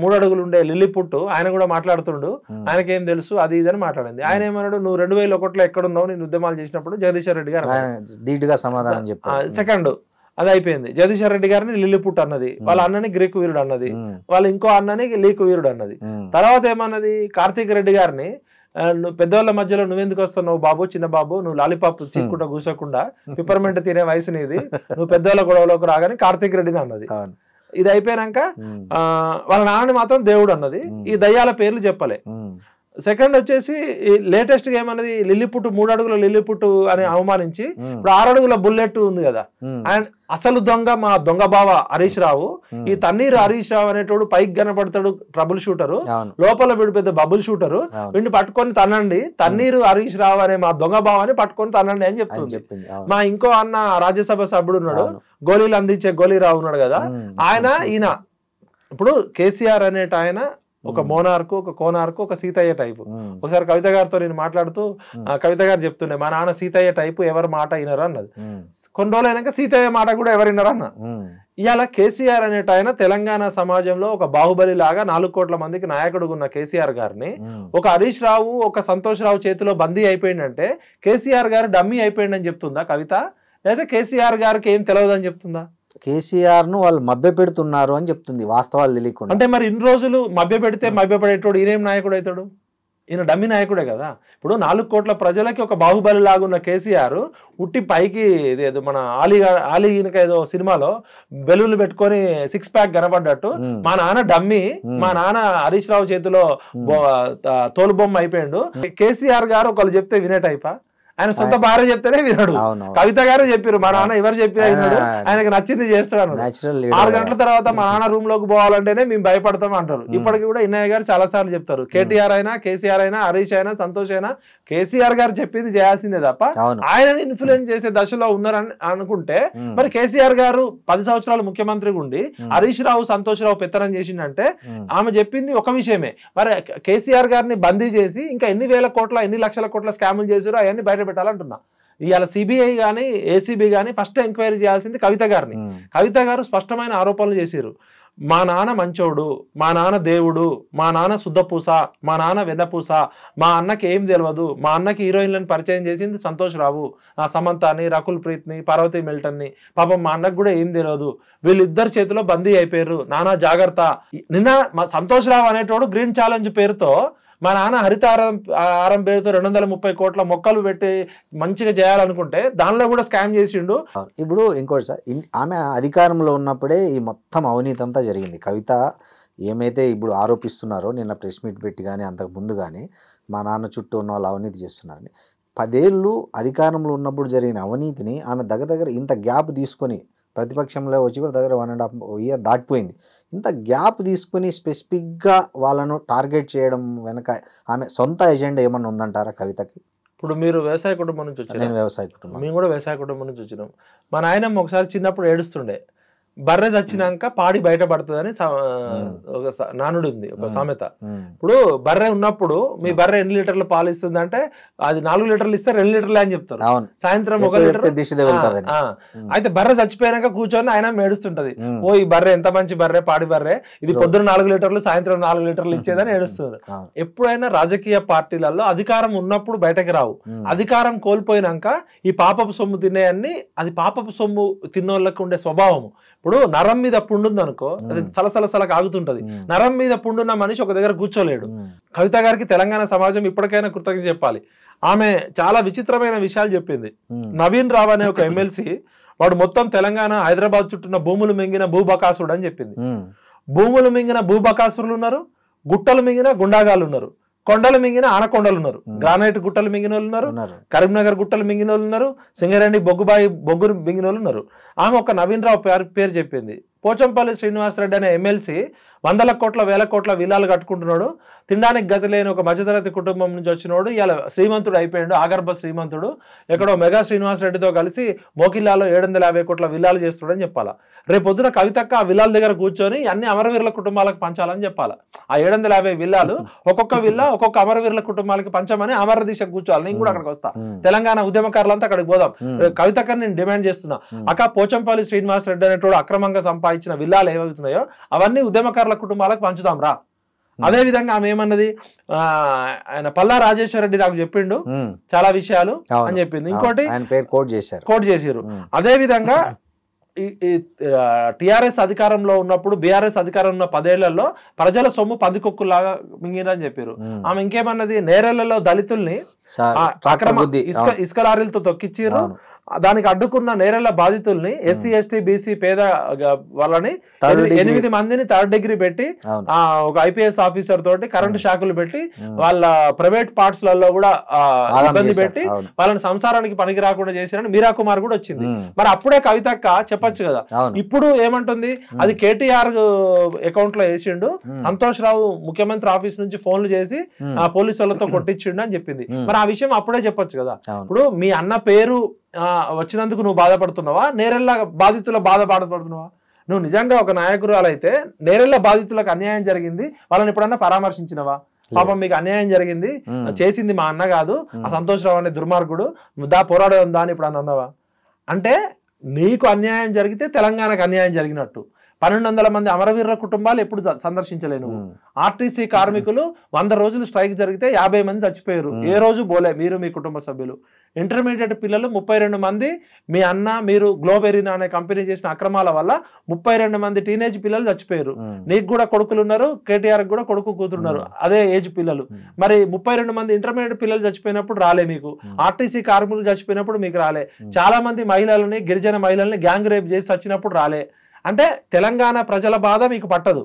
3 అడుగులు ఉండే లిల్లిపుట్టు ఆయన కూడా మాట్లాడుతుండు, ఆయనకేం తెలుసు అది ఇదని మాట్లాడింది. ఆయన ఏమన్నాడు, నువ్వు 2001లో ఎక్కడున్నావు నేను ఉద్యమాలు చేసినప్పుడు? జగదీశ్వర్ రెడ్డి గారు ధీటుగా సమాధానం చెప్పారు. సెకండ్ అది అయిపోయింది. జగదీశ్వర్ రెడ్డి గారిని లిల్లిపుట్ అన్నది, వాళ్ళ అన్నని గ్రీకు వీరుడు అన్నది, వాళ్ళ ఇంకో అన్నని లీకు వీరుడు అన్నది. తర్వాత ఏమన్నది, కార్తీక్ రెడ్డి గారిని నువ్వు పెద్దవాళ్ళ మధ్యలో నువ్వెందుకు వస్తున్నావు బాబు, చిన్న బాబు, నువ్వు లాలీపాప్ చీక్కుంటా కూసకుండా పిప్పర్మెంట్ తినే వయసు నీది, నువ్వు పెద్దవాళ్ళ గొడవలోకి రాగానే కార్తీక్ రెడ్డిని అన్నది. ఇది అయిపోయినాక వాళ్ళ నాన్నని మాత్రం దేవుడు అన్నది. ఈ దయ్యాల పేర్లు చెప్పలే. సెకండ్ వచ్చేసి లేటెస్ట్ గా ఏమన్నది, లిల్లిపుట్టు 3 అడుగుల లిల్లిపుట్టు అని అవమానించి ఇప్పుడు 6 అడుగుల బుల్లెట్ ఉంది కదా, ఆయన అసలు దొంగ మా దొంగ బావ హరీష్ రావు. ఈ తన్నీరు హరీష్ రావు అనేటోడు పైకి కనపడతాడు, ట్రబుల్ షూటరు, లోపల వీడు పెద్ద బబుల్ షూటరు, వీడిని పట్టుకొని తనండి, తన్నీరు హరీష్ రావు అనే మా దొంగ బావని పట్టుకొని తనండి అని చెప్తుంది. మా ఇంకో అన్న రాజ్యసభ సభ్యుడు ఉన్నాడు, గోళీలు అందించే గోళీరావు ఉన్నాడు కదా, ఈయన ఇప్పుడు కేసీఆర్ అనేట ఆయన ఒక మోనార్కు, ఒక కోనార్కు, ఒక సీతయ్య టైపు. ఒకసారి కవిత గారితో నేను మాట్లాడుతూ కవిత గారు చెప్తుండే, మా నాన్న సీతయ్య టైపు, ఎవరి మాట వినరు అన్నది. కొన్ని రోజులు అయినాక సీతయ్య మాట కూడా ఎవరు వినరు అన్న. ఇవాళ కేసీఆర్ అనేట ఆయన తెలంగాణ సమాజంలో ఒక బాహుబలి లాగా 4 కోట్ల మందికి నాయకుడు ఉన్న కేసీఆర్ గారిని ఒక హరీష్ రావు ఒక సంతోష్ రావు చేతిలో బందీ అయిపోయిందంటే కేసీఆర్ గారు డమ్మీ అయిపోయిందని చెప్తుందా కవిత, లేదా కేసీఆర్ గారికి ఏం తెలియదని చెప్తుందా? కేసీఆర్ ను వాళ్ళు మభ్య పెడుతున్నారు అని చెప్తుంది, వాస్తవాలు తెలియకుండా. అంటే మరి ఇన్ని రోజులు మభ్య పెడితే మభ్య పడేటోడు ఈయనేం నాయకుడు అవుతాడు? ఈయన డమ్మి నాయకుడే కదా. ఇప్పుడు 4 కోట్ల ప్రజలకి ఒక బాహుబలి లాగున్న కేసీఆర్ ఉట్టి పైకి ఏదో మన ఆలీ ఈయనక ఏదో సినిమాలో బెలూన్లు పెట్టుకొని 6 ప్యాక్ కనబడ్డట్టు మా నాన్న డమ్మి, మా నాన్న హరీష్ రావు చేతిలో తోలుబొమ్మ అయిపోయాడు. కేసీఆర్ గారు ఒకళ్ళు చెప్తే వినే టైపా? ఆయన సొంత భార్య చెప్తేనే వినడు. కవిత గారు చెప్పారు మా నాన్న ఎవరు చెప్పి అయినాడు, ఆయనకు నచ్చింది చేస్తాడు. 6 గంటల తర్వాత మా నాన్న రూమ్ లోకి పోవాలంటేనే మేము భయపడతాం అంటారు. ఇప్పటికి కూడా ఇన్నయ్య గారు చాలా సార్లు చెప్తారు, కేటీఆర్ అయినా కేసీఆర్ అయినా హరీష్ అయినా సంతోష్ అయినా కేసీఆర్ గారు చెప్పింది చేయాల్సిందే తప్ప ఆయనని ఇన్ఫ్లుయెన్స్ చేసే దశలో ఉన్నారని అనుకుంటే మరి కేసీఆర్ గారు 10 సంవత్సరాలు ముఖ్యమంత్రిగా ఉండి హరీష్ రావు సంతోష్ రావు పెత్తనం చేసిందంటే ఆమె చెప్పింది ఒక విషయమే. మరి కేసీఆర్ గారిని బందీ చేసి ఇంకా ఎన్ని వేల కోట్ల ఎన్ని లక్షల కోట్ల స్కాములు చేసారో అవన్నీ బయట పెట్టాలంటున్నా. ఇవాళ సిబిఐ కానీ ఏసీబీ కానీ ఫస్ట్ ఎంక్వైరీ చేయాల్సింది కవిత గారిని. కవిత గారు స్పష్టమైన ఆరోపణలు చేశారు. మా నాన్న మంచోడు, మా నాన్న దేవుడు, మా నాన్న శుద్ధపూస, మా నాన్న వెన్నపూస, మా అన్నకి ఏం తెలియదు, మా అన్నకి హీరోయిన్లను పరిచయం చేసింది సంతోష్ రావు, సమంతాని, రకుల్ ప్రీత్ని, పార్వతి మిల్టన్ని, పాపం మా అన్నకు కూడా ఏం తెలియదు, వీళ్ళిద్దరు చేతిలో బందీ అయిపోయారు, నానా జాగ్రత్త. నిన్న మా సంతోష్ రావు అనేటోడు గ్రీన్ ఛాలెంజ్ పేరుతో మా నాన్న హరితారం పేరుతో 230 కోట్ల మొక్కలు పెట్టి మంచిగా చేయాలనుకుంటే దానిలో కూడా స్కామ్ చేసిండు. ఇప్పుడు ఇంకోటి సార్, ఆమె అధికారంలో ఉన్నప్పుడే ఈ మొత్తం అవినీతి అంతా జరిగింది. కవిత ఏమైతే ఇప్పుడు ఆరోపిస్తున్నారో నిన్న ప్రెస్ మీట్ పెట్టి కానీ అంతకు ముందు కానీ మా నాన్న చుట్టూ ఉన్న వాళ్ళు అవినీతి చేస్తున్నారని, 10 ఏళ్ళు అధికారంలో ఉన్నప్పుడు జరిగిన అవినీతిని ఆమె దగ్గర ఇంత గ్యాప్ తీసుకొని ప్రతిపక్షంలో వచ్చి కూడా దగ్గర 1.5 year దాటిపోయింది. ఇంత గ్యాప్ తీసుకుని స్పెసిఫిక్గా వాళ్ళను టార్గెట్ చేయడం వెనక ఆమె సొంత ఎజెండా ఏమన్నా ఉందంటారా కవితకి? ఇప్పుడు మీరు వ్యవసాయ కుటుంబం నుంచి వచ్చారు, నేను వ్యవసాయ కుటుంబం, మేము కూడా వ్యవసాయ కుటుంబం నుంచి వచ్చినాం. మా నాయనమ్మ ఒకసారి చిన్నప్పుడు ఏడుస్తుండే, బర్రె చచ్చినాక పాడి బయటపడుతుందని ఒక నానుడు ఉంది, ఒక సామెత. ఇప్పుడు బర్రె ఉన్నప్పుడు మీ బర్రె ఎన్ని లీటర్లు పాలు ఇస్తుంది అంటే అది 4 లీటర్లు ఇస్తే 2 లీటర్లే అని చెప్తారు, సాయంత్రం 1 లీటర్. అయితే బర్రె చచ్చిపోయాక కూర్చొని ఆయన ఏడుస్తుంటది, ఓ ఈ బర్రె ఎంత మంచి బర్రె, పాడి బర్రె, ఇది పొద్దున 4 లీటర్లు సాయంత్రం 4 లీటర్లు ఇచ్చేదని ఏడుస్తుంది. ఎప్పుడైనా రాజకీయ పార్టీలలో అధికారం ఉన్నప్పుడు బయటకు రావు, అధికారం కోల్పోయినాక ఈ పాపపు సొమ్ము తినేయన్ని అది పాపపు సొమ్ము తిన్నోళ్ళకి ఉండే స్వభావము. ఇప్పుడు నరం మీద పుండుంది అనుకో, అది సలసల ఆగుతుంటది. నరం మీద పుండున్న మనిషి ఒక దగ్గర కూర్చోలేడు. కవిత గారికి తెలంగాణ సమాజం ఇప్పటికైనా కృతజ్ఞత చెప్పాలి. ఆమె చాలా విచిత్రమైన విషయాలు చెప్పింది. నవీన్ రావు అనే ఒక ఎమ్మెల్సీ వాడు మొత్తం తెలంగాణ హైదరాబాద్ చుట్టూన్న భూములు మింగిన భూబకాసుడు అని చెప్పింది. భూములు మింగిన భూబకాసురులు ఉన్నారు, గుట్టలు మింగిన గుండాగాలు ఉన్నారు, కొండలు మింగిన ఆనకొండలు ఉన్నారు, గ్రానైట్ గుట్టలు మింగిన వాళ్ళు ఉన్నారు, కరీంనగర్ గుట్టలు మింగిన వాళ్ళు ఉన్నారు, సింగరేణి బొగ్గు మింగిన వాళ్ళు ఉన్నారు. ఆమె ఒక నవీన్ రావు పేరు చెప్పింది. పోచంపల్లి శ్రీనివాసరెడ్డి అనే ఎమ్మెల్సీ 100 కోట్ల 1000 కోట్ల విల్లాలు కట్టుకుంటున్నాడు, తినడానికి గతి లేని ఒక మధ్యతరగతి కుటుంబం నుంచి వచ్చినోడు ఇలా శ్రీమంతుడు అయిపోయాడు, ఆగర్భ శ్రీమంతుడు. ఎక్కడో మెగా శ్రీనివాసరెడ్డితో కలిసి మోకిల్లాలో 750 కోట్ల విల్లాలు చేస్తాడని చెప్పాలా. రేపొద్దున కవితక్క ఆ విల్లాల దగ్గర కూర్చొని అన్ని అమరవీరుల కుటుంబాలకు పంచాలని చెప్పాలా. ఆ 750 విల్లాలు ఒక్కొక్క విల్లా ఒక్కొక్క అమరవీరుల కుటుంబాలకి పంచమని అమర దిశ కూర్చోవాలి. నేను కూడా అక్కడికి వస్తా, తెలంగాణ ఉద్యమకారులంతా అక్కడికి పోదాం. కవితక్కని నేను డిమాండ్ చేస్తున్నా, అక్క పోచంపల్లి శ్రీనివాసరెడ్డి అనేటోడు అక్రమంగా సంపాదించిన విల్లాలు ఏమవుతున్నాయో అవన్నీ ఉద్యమకారుల కుటుంబాలకు పంచుదాం రా. అదే విధంగా ఆమె ఏమన్నది, ఆయన పల్లా రాజేశ్వర రెడ్డి నాకు చెప్పిండు చాలా విషయాలు అని చెప్పింది. ఇంకోటి కోట్ చేశారు. అదే విధంగా టిఆర్ఎస్ అధికారంలో ఉన్నప్పుడు బీఆర్ఎస్ అధికారం ఉన్న 10 ఏళ్లలో ప్రజల సొమ్ము పందికొక్కులాగా మింగిరని చెప్పారు. ఆమె ఇంకేమన్నది, నేరేళ్లలో దళితుల్ని ఇసుక లారీలతో తొక్కిచ్చిర్రు, దానికి అడ్డుకున్న నేరేళ్ల బాధితుల్ని ఎస్సీ ఎస్టీ బీసీ పేద వాళ్ళని 8 మందిని 3rd డిగ్రీ పెట్టి ఒక ఐపీఎస్ ఆఫీసర్ తోటి కరెంటు షాకులు పెట్టి వాళ్ళ ప్రైవేట్ పార్ట్స్ లలో కూడా ఇబ్బంది పెట్టి వాళ్ళని సంసారానికి పనికి రాకుండా చేశారని మీరా కుమార్ కూడా వచ్చింది. మరి అప్పుడే కవితక్క చెప్పొచ్చు కదా. ఇప్పుడు ఏమంటుంది, అది కేటీఆర్ అకౌంట్ లో వేసిండు, సంతోష్ రావు ముఖ్యమంత్రి ఆఫీస్ నుంచి ఫోన్లు చేసి పోలీసు వాళ్ళతో కొట్టించిండు అని చెప్పింది. మరి ఆ విషయం అప్పుడే చెప్పొచ్చు కదా. ఇప్పుడు మీ అన్న పేరు వచ్చినందుకు నువ్వు బాధపడుతున్నావా, నేరెళ్ళ బాధితుల బాధపడుతున్నావా? నువ్వు నిజంగా ఒక నాయకురాలైతే నేరెళ్ళ బాధితులకు అన్యాయం జరిగింది వాళ్ళని ఎప్పుడన్నా పరామర్శించినవా? పాపం మీకు అన్యాయం జరిగింది, చేసింది మా అన్న కాదు, ఆ సంతోష్ రావు అనే దుర్మార్గుడు, దా పోరాడడం దాని ఇప్పుడు అని అన్నవా? అంటే నీకు అన్యాయం జరిగితే తెలంగాణకు అన్యాయం జరిగినట్టు. 1200 మంది అమరవీరుల కుటుంబాలు ఎప్పుడు సందర్శించలేను. ఆర్టీసీ కార్మికులు 100 రోజులు స్ట్రైక్ జరిగితే 50 మంది చచ్చిపోయారు, ఏ రోజు పోలే మీరు మీ కుటుంబ సభ్యులు. ఇంటర్మీడియట్ పిల్లలు 32 మంది, మీ అన్న మీరు గ్లోబెరీనా అనే కంపెనీ చేసిన అక్రమాల వల్ల 32 మంది టీనేజ్ పిల్లలు చచ్చిపోయారు. నీకు కూడా కొడుకులు ఉన్నారు, కేటీఆర్ కూడా కొడుకు కూతురున్నారు, అదే ఏజ్ పిల్లలు. మరి 32 మంది ఇంటర్మీడియట్ పిల్లలు చచ్చిపోయినప్పుడు రాలే మీకు, ఆర్టీసీ కార్మికులు చచ్చిపోయినప్పుడు మీకు రాలే, చాలా మంది మహిళలని గిరిజన మహిళల్ని గ్యాంగ్ రేప్ చేసి చచ్చినప్పుడు రాలే. అంటే తెలంగాణ ప్రజల బాధ మీకు పట్టదు.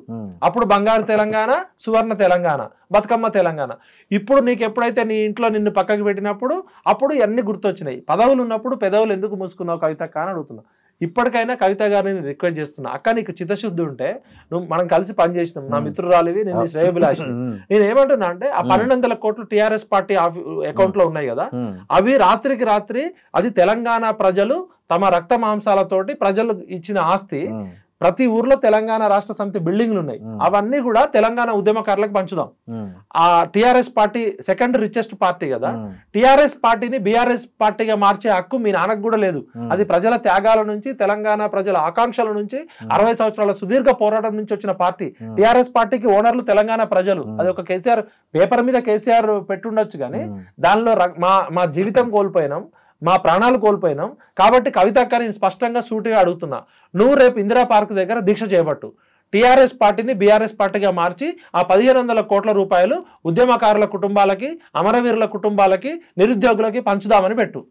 అప్పుడు బంగారు తెలంగాణ, సువర్ణ తెలంగాణ, బతుకమ్మ తెలంగాణ. ఇప్పుడు నీకు ఎప్పుడైతే నీ ఇంట్లో నిన్ను పక్కకు పెట్టినప్పుడు అప్పుడు ఇవన్నీ గుర్తొచ్చినాయి. పదవులు ఉన్నప్పుడు పెదవులు ఎందుకు మూసుకున్నావు కవిత అని అడుగుతున్నా. ఇప్పటికైనా కవిత గారిని రిక్వెస్ట్ చేస్తున్నా, అక్క నీకు చిత్తశుద్ధి ఉంటే నువ్వు మనం కలిసి పనిచేసినాం, నా మిత్రురాలివి, నేను శ్రేయభిలాషి. నేను ఏమంటున్నా అంటే ఆ 1200 కోట్లు టీఆర్ఎస్ పార్టీ అకౌంట్ లో ఉన్నాయి కదా, అవి రాత్రికి రాత్రి అది తెలంగాణ ప్రజలు తమ రక్త మాంసాలతోటి ప్రజలు ఇచ్చిన ఆస్తి. ప్రతి ఊర్లో తెలంగాణ రాష్ట్ర సమితి బిల్డింగ్లు ఉన్నాయి, అవన్నీ కూడా తెలంగాణ ఉద్యమకారులకు పంచుదాం. ఆ TRS party second richest party కదా, టిఆర్ఎస్ పార్టీని బిఆర్ఎస్ పార్టీగా మార్చే హక్కు మీ నాన్నకు కూడా లేదు. అది ప్రజల త్యాగాల నుంచి, తెలంగాణ ప్రజల ఆకాంక్షల నుంచి, 60 సంవత్సరాల సుదీర్ఘ పోరాటం నుంచి వచ్చిన పార్టీ. టిఆర్ఎస్ పార్టీకి ఓనర్లు తెలంగాణ ప్రజలు. అది ఒక కేసీఆర్ పేపర్ మీద కేసీఆర్ పెట్టుండొచ్చు, కానీ దానిలో మా జీవితం కోల్పోయినాం, మా ప్రాణాలు కోల్పోయినాం. కాబట్టి కవితక్క నేను స్పష్టంగా సూటిగా అడుగుతున్నా, నువ్వు రేపు ఇందిరా పార్క్ దగ్గర దీక్ష చేపట్టు, టీఆర్ఎస్ పార్టీని బీఆర్ఎస్ పార్టీగా మార్చి ఆ 1500 కోట్ల రూపాయలు ఉద్యమకారుల కుటుంబాలకి, అమరవీరుల కుటుంబాలకి, నిరుద్యోగులకి పంచుదామని పెట్టు.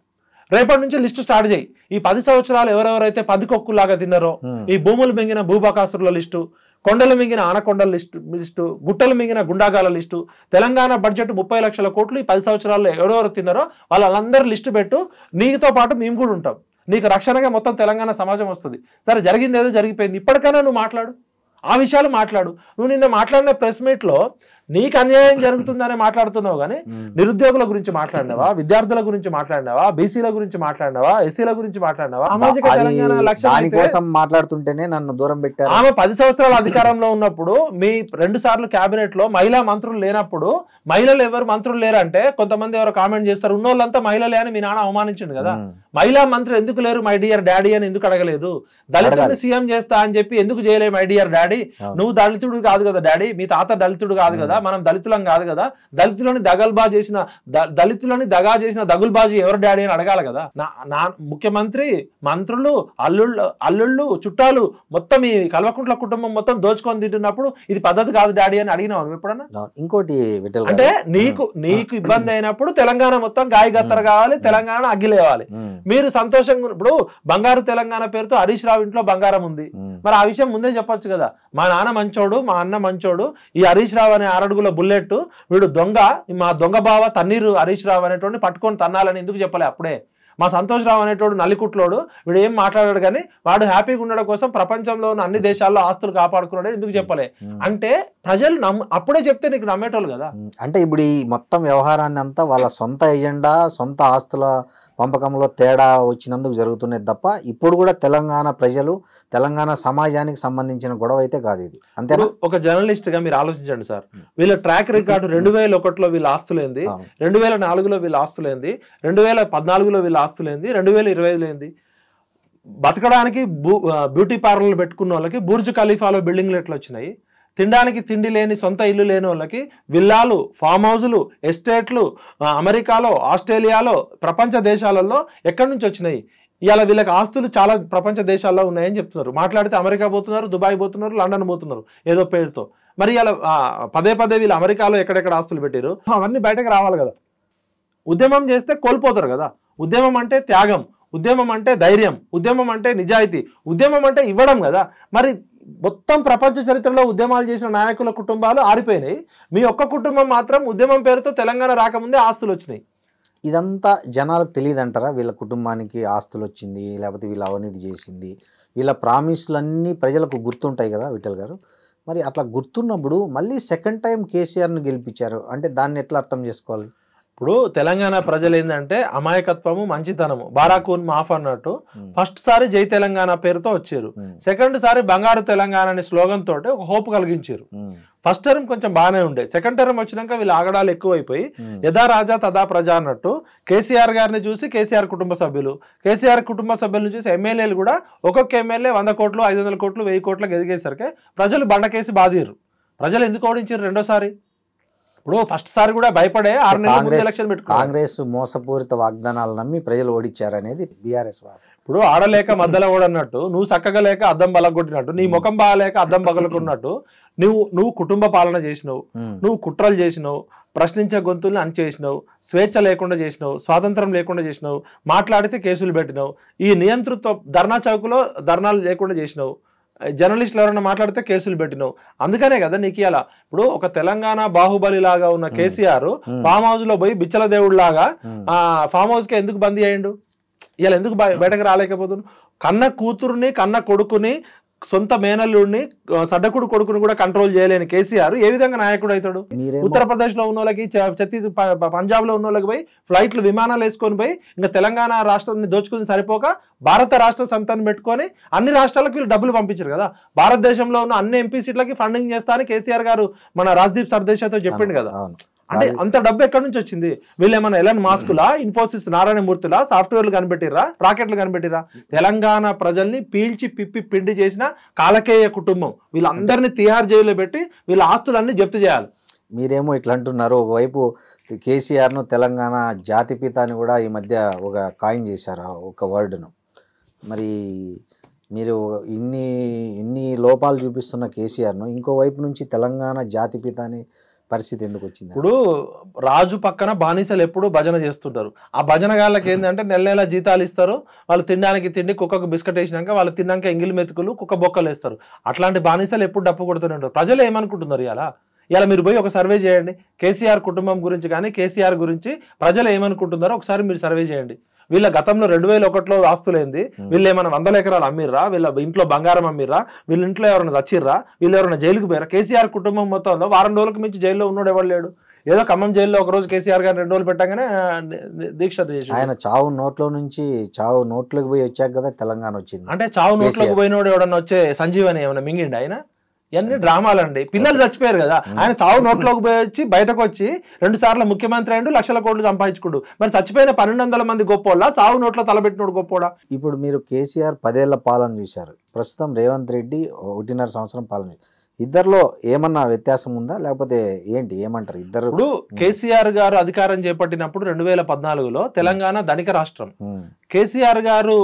రేపటి నుంచి లిస్టు స్టార్ట్ చేయి. ఈ 10 సంవత్సరాలు ఎవరెవరైతే పందికొక్కులాగా తిన్నారో, ఈ భూములు మింగిన భూబకాసురుల లిస్టు, కొండలు మింగిన ఆనకొండల లిస్టు, గుట్టలు మింగిన గుండాగాల లిస్టు, తెలంగాణ బడ్జెట్ 30 లక్షల కోట్లు ఈ 10 సంవత్సరాల్లో ఎవరెవరు తిన్నారో వాళ్ళందరూ లిస్టు పెట్టు. నీతో పాటు మేము కూడా ఉంటాం, నీకు రక్షణగా మొత్తం తెలంగాణ సమాజం వస్తుంది. సరే జరిగింది ఏదో జరిగిపోయింది, ఇప్పటికైనా నువ్వు మాట్లాడు, ఆ విషయాలు మాట్లాడు. నువ్వు నిన్న మాట్లాడిన ప్రెస్ మీట్లో నీకు అన్యాయం జరుగుతుందని మాట్లాడుతున్నావు, కానీ నిరుద్యోగుల గురించి మాట్లాడినావా, విద్యార్థుల గురించి మాట్లాడినావా, బీసీల గురించి మాట్లాడినావా, ఎస్సీల గురించి మాట్లాడినావా? సామాజిక తెలంగాణ లక్ష్యం మాట్లాడుతుంటేనే నన్ను దూరం పెట్టారు. ఆమె 10 సంవత్సరాల అధికారంలో ఉన్నప్పుడు మీ 2 సార్లు కేబినెట్ లో మహిళా మంత్రులు లేనప్పుడు, మహిళలు ఎవరు మంత్రులు లేరంటే కొంతమంది ఎవరు కామెంట్ చేస్తారు, ఉన్నోళ్ళంతా మహిళలే అని మీ నాన్న అవమానించిండు కదా. మహిళా మంత్రి ఎందుకు లేరు మై డియర్ డాడీ అని ఎందుకు అడగలేదు? దళితుడిని సీఎం చేస్తా అని చెప్పి ఎందుకు చేయలేదు మై డియర్ డాడీ? నువ్వు దళితుడు కాదు కదా డాడీ, మీ తాత దళితుడు కాదు కదా, మనం దళితులం కాదు కదా, దళితులని దగా చేసిన దగుల్బాజీ ఎవరు డాడీ అని అడగాలి కదా. నా ముఖ్యమంత్రి, మంత్రులు, అల్లుళ్ళు, చుట్టాలు మొత్తం ఈ కల్వకుంట్ల కుటుంబం మొత్తం దోచుకొని తింటున్నప్పుడు ఇది పద్ధతి కాదు డాడీ అని అడిగినావు నువ్వు ఎప్పుడన్నా? ఇంకోటి అంటే నీకు ఇబ్బంది అయినప్పుడు తెలంగాణ మొత్తం గాయగత్తర కావాలి, తెలంగాణ అగ్గిలేవాలి. మీరు సంతోషంగా ఇప్పుడు బంగారు తెలంగాణ పేరుతో హరీష్ రావు ఇంట్లో బంగారం ఉంది, మరి ఆ విషయం ముందే చెప్పొచ్చు కదా. మా నాన్న మంచోడు, మా అన్న మంచోడు, ఈ హరీష్ రావు అనే 6 అడుగుల బుల్లెట్ వీడు దొంగ, మా దొంగ బావ తన్నీరు హరీష్ రావు అనేటువంటి పట్టుకొని తన్నాలని ఎందుకు చెప్పలే అప్పుడే? మా సంతోష్ రావు అనేటోడు నల్లికుట్లోడు, వీడు ఏం మాట్లాడాడు, కానీ వాడు హ్యాపీగా ఉండడం కోసం ప్రపంచంలో ఉన్న అన్ని దేశాల్లో ఆస్తులు కాపాడుకున్నాడు ఎందుకు చెప్పలే? అంటే ప్రజలు అప్పుడే చెప్తే నీకు నమ్మేటోళ్ళు కదా. అంటే ఇప్పుడు ఈ మొత్తం వ్యవహారాన్ని అంతా వాళ్ళ సొంత ఎజెండా, సొంత ఆస్తుల పంపకంలో తేడా వచ్చినందుకు జరుగుతున్నది తప్ప ఇప్పుడు కూడా తెలంగాణ ప్రజలు, తెలంగాణ సమాజానికి సంబంధించిన గొడవ అయితే కాదు ఇది. అంతేనా? ఒక జర్నలిస్ట్ గా మీరు ఆలోచించండి సార్, వీళ్ళ ట్రాక్ రికార్డు 2001లో వీళ్ళ ఆస్తులేంది, 2004లో వీళ్ళ ఆస్తులేంది, 2014లో వీళ్ళ ఆస్తులేంది, 2020లో ఏంది? బతకడానికి బ్యూటీ పార్లర్లు పెట్టుకున్న వాళ్ళకి బుర్జ్ ఖలీఫాలో బిల్డింగ్లు ఎట్లా వచ్చినాయి? తినడానికి తిండి లేని, సొంత ఇల్లు లేని వాళ్ళకి విల్లాలు, ఫామ్ హౌజులు, ఎస్టేట్లు అమెరికాలో, ఆస్ట్రేలియాలో, ప్రపంచ దేశాలలో ఎక్కడి నుంచి వచ్చినాయి? ఇవాళ వీళ్ళకి ఆస్తులు చాలా ప్రపంచ దేశాల్లో ఉన్నాయని చెప్తున్నారు. మాట్లాడితే అమెరికా పోతున్నారు, దుబాయ్ పోతున్నారు, లండన్ పోతున్నారు ఏదో పేరుతో. మరి ఇలా పదే వీళ్ళు అమెరికాలో ఎక్కడెక్కడ ఆస్తులు పెట్టారు, అవన్నీ బయటకు రావాలి కదా. ఉద్యమం చేస్తే కోల్పోతారు కదా. ఉద్యమం అంటే త్యాగం, ఉద్యమం అంటే ధైర్యం, ఉద్యమం అంటే నిజాయితీ, ఉద్యమం అంటే ఇవ్వడం కదా. మరి మొత్తం ప్రపంచ చరిత్రలో ఉద్యమాలు చేసిన నాయకుల కుటుంబాలు ఆరిపోయినాయి, మీ ఒక్క కుటుంబం మాత్రం ఉద్యమం పేరుతో తెలంగాణ రాకముందే ఆస్తులు వచ్చినాయి. ఇదంతా జనాలకు తెలియదు అంటారా? వీళ్ళ కుటుంబానికి ఆస్తులు వచ్చింది, లేకపోతే వీళ్ళ అవినీతి చేసింది, వీళ్ళ ప్రామిస్లన్నీ ప్రజలకు గుర్తుంటాయి కదా విఠల్ గారు. మరి అట్లా గుర్తున్నప్పుడు మళ్ళీ సెకండ్ టైం కేసీఆర్ను గెలిపించారు అంటే దాన్ని ఎట్లా అర్థం చేసుకోవాలి? ఇప్పుడు తెలంగాణ ప్రజలు ఏంటంటే అమాయకత్వము మంచితనము బారాకూన్ మాఫ్ అన్నట్టు ఫస్ట్ సారి జై తెలంగాణ పేరుతో వచ్చారు, సెకండ్ సారి బంగారు తెలంగాణ అనే స్లోగన్ తోటి ఒక హోప్ కలిగించారు. ఫస్ట్ టర్మ్ కొంచెం బాగానే ఉండే, సెకండ్ టర్మ్ వచ్చినాక వీళ్ళు ఆగడాలు ఎక్కువైపోయి యథా రాజా తదా ప్రజా అన్నట్టు కేసీఆర్ గారిని చూసి కేసీఆర్ కుటుంబ సభ్యులు, కేసీఆర్ కుటుంబ సభ్యులను చూసి ఎమ్మెల్యేలు కూడా ఒక్కొక్క ఎమ్మెల్యే 100 కోట్లు 500 కోట్లు 1000 కోట్లకు ఎదిగేసరికి ప్రజలు బండకేసి బాధిరు. ప్రజలు ఎందుకు ఓడించారు రెండోసారి? ఇప్పుడు ఫస్ట్ సారి కూడా భయపడే 6 నెలల ముందు ఎలక్షన్ పెట్టుకున్నారు. కాంగ్రెస్ మోసపూరిత వాగ్దానాలు నమ్మి ప్రజలు ఓడించారనేది బీఆర్ఎస్ వారు. ఇప్పుడు ఆడలేక మధ్యలో ఓడన్నట్టు, నువ్వు చక్కగా లేక అద్దం బలగొట్టినట్టు, నీ ముఖం బాగాలేక అద్దం పగలకున్నట్టు నువ్వు కుటుంబ పాలన చేసినావు, నువ్వు కుట్రలు చేసినావు, ప్రశ్నించే గొంతుల్ని అణిచేసినావు, స్వేచ్ఛ లేకుండా చేసినావు, స్వాతంత్రం లేకుండా చేసినావు, మాట్లాడితే కేసులు పెట్టినావు, ఈ నియంతృత్వ ధర్నా చౌకులో ధర్నాలు లేకుండా చేసినావు, జర్నలిస్టులు ఎవరైనా మాట్లాడితే కేసులు పెట్టినావు. అందుకనే కదా నీకు ఇలా ఇప్పుడు ఒక తెలంగాణ బాహుబలి లాగా ఉన్న కేసీఆర్ ఫామ్ హౌస్ లో పోయి బిచ్చల దేవుడు లాగా ఫామ్ హౌస్ కి ఎందుకు బందీ అయ్యిండు? ఇలా ఎందుకు బయటకు రాలేకపోతున్నాడు? కన్న కూతురుని కన్న కొడుకుని సొంత మేనల్లుడిని సడ్డకుడు కొడుకుని కూడా కంట్రోల్ చేయలేని కేసీఆర్ ఏ విధంగా నాయకుడు అవుతాడు? ఉత్తరప్రదేశ్ లో ఉన్న వాళ్ళకి పంజాబ్ లో ఉన్న వాళ్ళకి పోయి ఫ్లైట్లు విమానాలు వేసుకొని పోయి ఇంకా తెలంగాణ రాష్ట్రాన్ని దోచుకుని సరిపోక భారత రాష్ట్ర సమితిని పెట్టుకొని అన్ని రాష్ట్రాలకు వీళ్ళు డబ్బులు పంపించారు కదా. భారతదేశంలో ఉన్న అన్ని ఎంపీ సీట్లకి ఫండింగ్ చేస్తా అని కేసీఆర్ గారు మన రాజ్దీప్ సర్దేశాయ్తో చెప్పిండు కదా. అంటే అంత డబ్బు ఎక్కడి నుంచి వచ్చింది? వీళ్ళు ఏమన్నా ఎలాన్ మాస్కులా, ఇన్ఫోసిస్ నారాయణమూర్తిలా సాఫ్ట్వేర్లు కనిపెట్టిరా, రాకెట్లు కనిపెట్టిరా? తెలంగాణ ప్రజల్ని పీల్చి పిప్పి పిండి చేసిన కాలకేయ కుటుంబం. వీళ్ళందరినీ తిహార్ జైల్లో పెట్టి వీళ్ళ ఆస్తులన్నీ జప్తు చేయాలి. మీరేమో ఇట్లా అంటున్నారు. ఒకవైపు కేసీఆర్ను తెలంగాణ జాతిపిత అని కూడా ఈ మధ్య ఒక కాయిన్ చేశారు ఒక వర్డ్ను. మరి మీరు ఇన్ని లోపాలు చూపిస్తున్న కేసీఆర్ను ఇంకోవైపు నుంచి తెలంగాణ జాతిపిత అని పరిస్థితి ఎందుకు వచ్చింది? ఇప్పుడు రాజు పక్కన బానిసలు ఎప్పుడు భజన చేస్తుంటారు. ఆ భజన గాళ్ళకి ఏంటంటే నెల జీతాలు ఇస్తారు, వాళ్ళు తినడానికి తిండి, కుక్కకు బిస్కెట్ వేసినాక వాళ్ళు తిన్నాక ఎంగిలి మెతుకులు కుక్క బొక్కలు వేస్తారు. అట్లాంటి బానిసలు ఎప్పుడు డప్పు కొడుతూనే ఉంటారు. ప్రజలు ఏమనుకుంటున్నారు? ఇలా మీరు పోయి ఒక సర్వే చేయండి, కేసీఆర్ కుటుంబం గురించి కానీ కేసీఆర్ గురించి ప్రజలు ఏమనుకుంటున్నారో ఒకసారి మీరు సర్వే చేయండి. వీళ్ళ గతంలో 2001లో ఆస్తులేంది, వీళ్ళు ఏమైనా 100 ఎకరాలు అమ్మిర్రా, వీళ్ళ ఇంట్లో బంగారం అమ్మిర్రా, వీళ్ళ ఇంట్లో ఎవరైనా చచ్చిర్రా, వీళ్ళు ఎవరైనా జైలుకు పోయారా? కేసీఆర్ కుటుంబం మొత్తంలో వారం రోజులకు మించి జైల్లో ఉన్నాడు ఎవరు లేడు. ఏదో ఖమ్మం జైల్లో ఒక రోజు కేసీఆర్ గారు 2 రోజులు పెట్టగానే దీక్ష చేసి ఆయన చావు నోట్లోకి పోయి వచ్చాక కదా తెలంగాణ వచ్చింది. అంటే చావు నోట్లోకి పోయినోడు ఎవడన్నా వచ్చే సంజీవని ఏమైనా మింగిండి ఆయన? ఇవన్నీ డ్రామాలండి. పిల్లలు చచ్చిపోయారు కదా, ఆయన చావు నోట్లోకి పోయి వచ్చి బయటకు వచ్చి 2 సార్లు ముఖ్యమంత్రి అయ్యిండు, లక్షల కోట్లు సంపాదించుకుంటూ. మరి చచ్చిపోయిన 1200 మంది గొప్పోళ్ళ, చావు నోట్లో తలబెట్టినోడు గొప్పోడా? ఇప్పుడు మీరు కేసీఆర్ 10 ఏళ్ల పాలన చూశారు, ప్రస్తుతం రేవంత్ రెడ్డి 1.5 సంవత్సరం పాలన. ఇద్దరిలో ఏమన్నా వ్యత్యాసం ఉందా, లేకపోతే ఏంటి, ఏమంటారు ఇద్దరు? ఇప్పుడు కేసీఆర్ గారు అధికారం చేపట్టినప్పుడు 2014లో తెలంగాణ ధనిక రాష్ట్రం. కేసీఆర్ గారు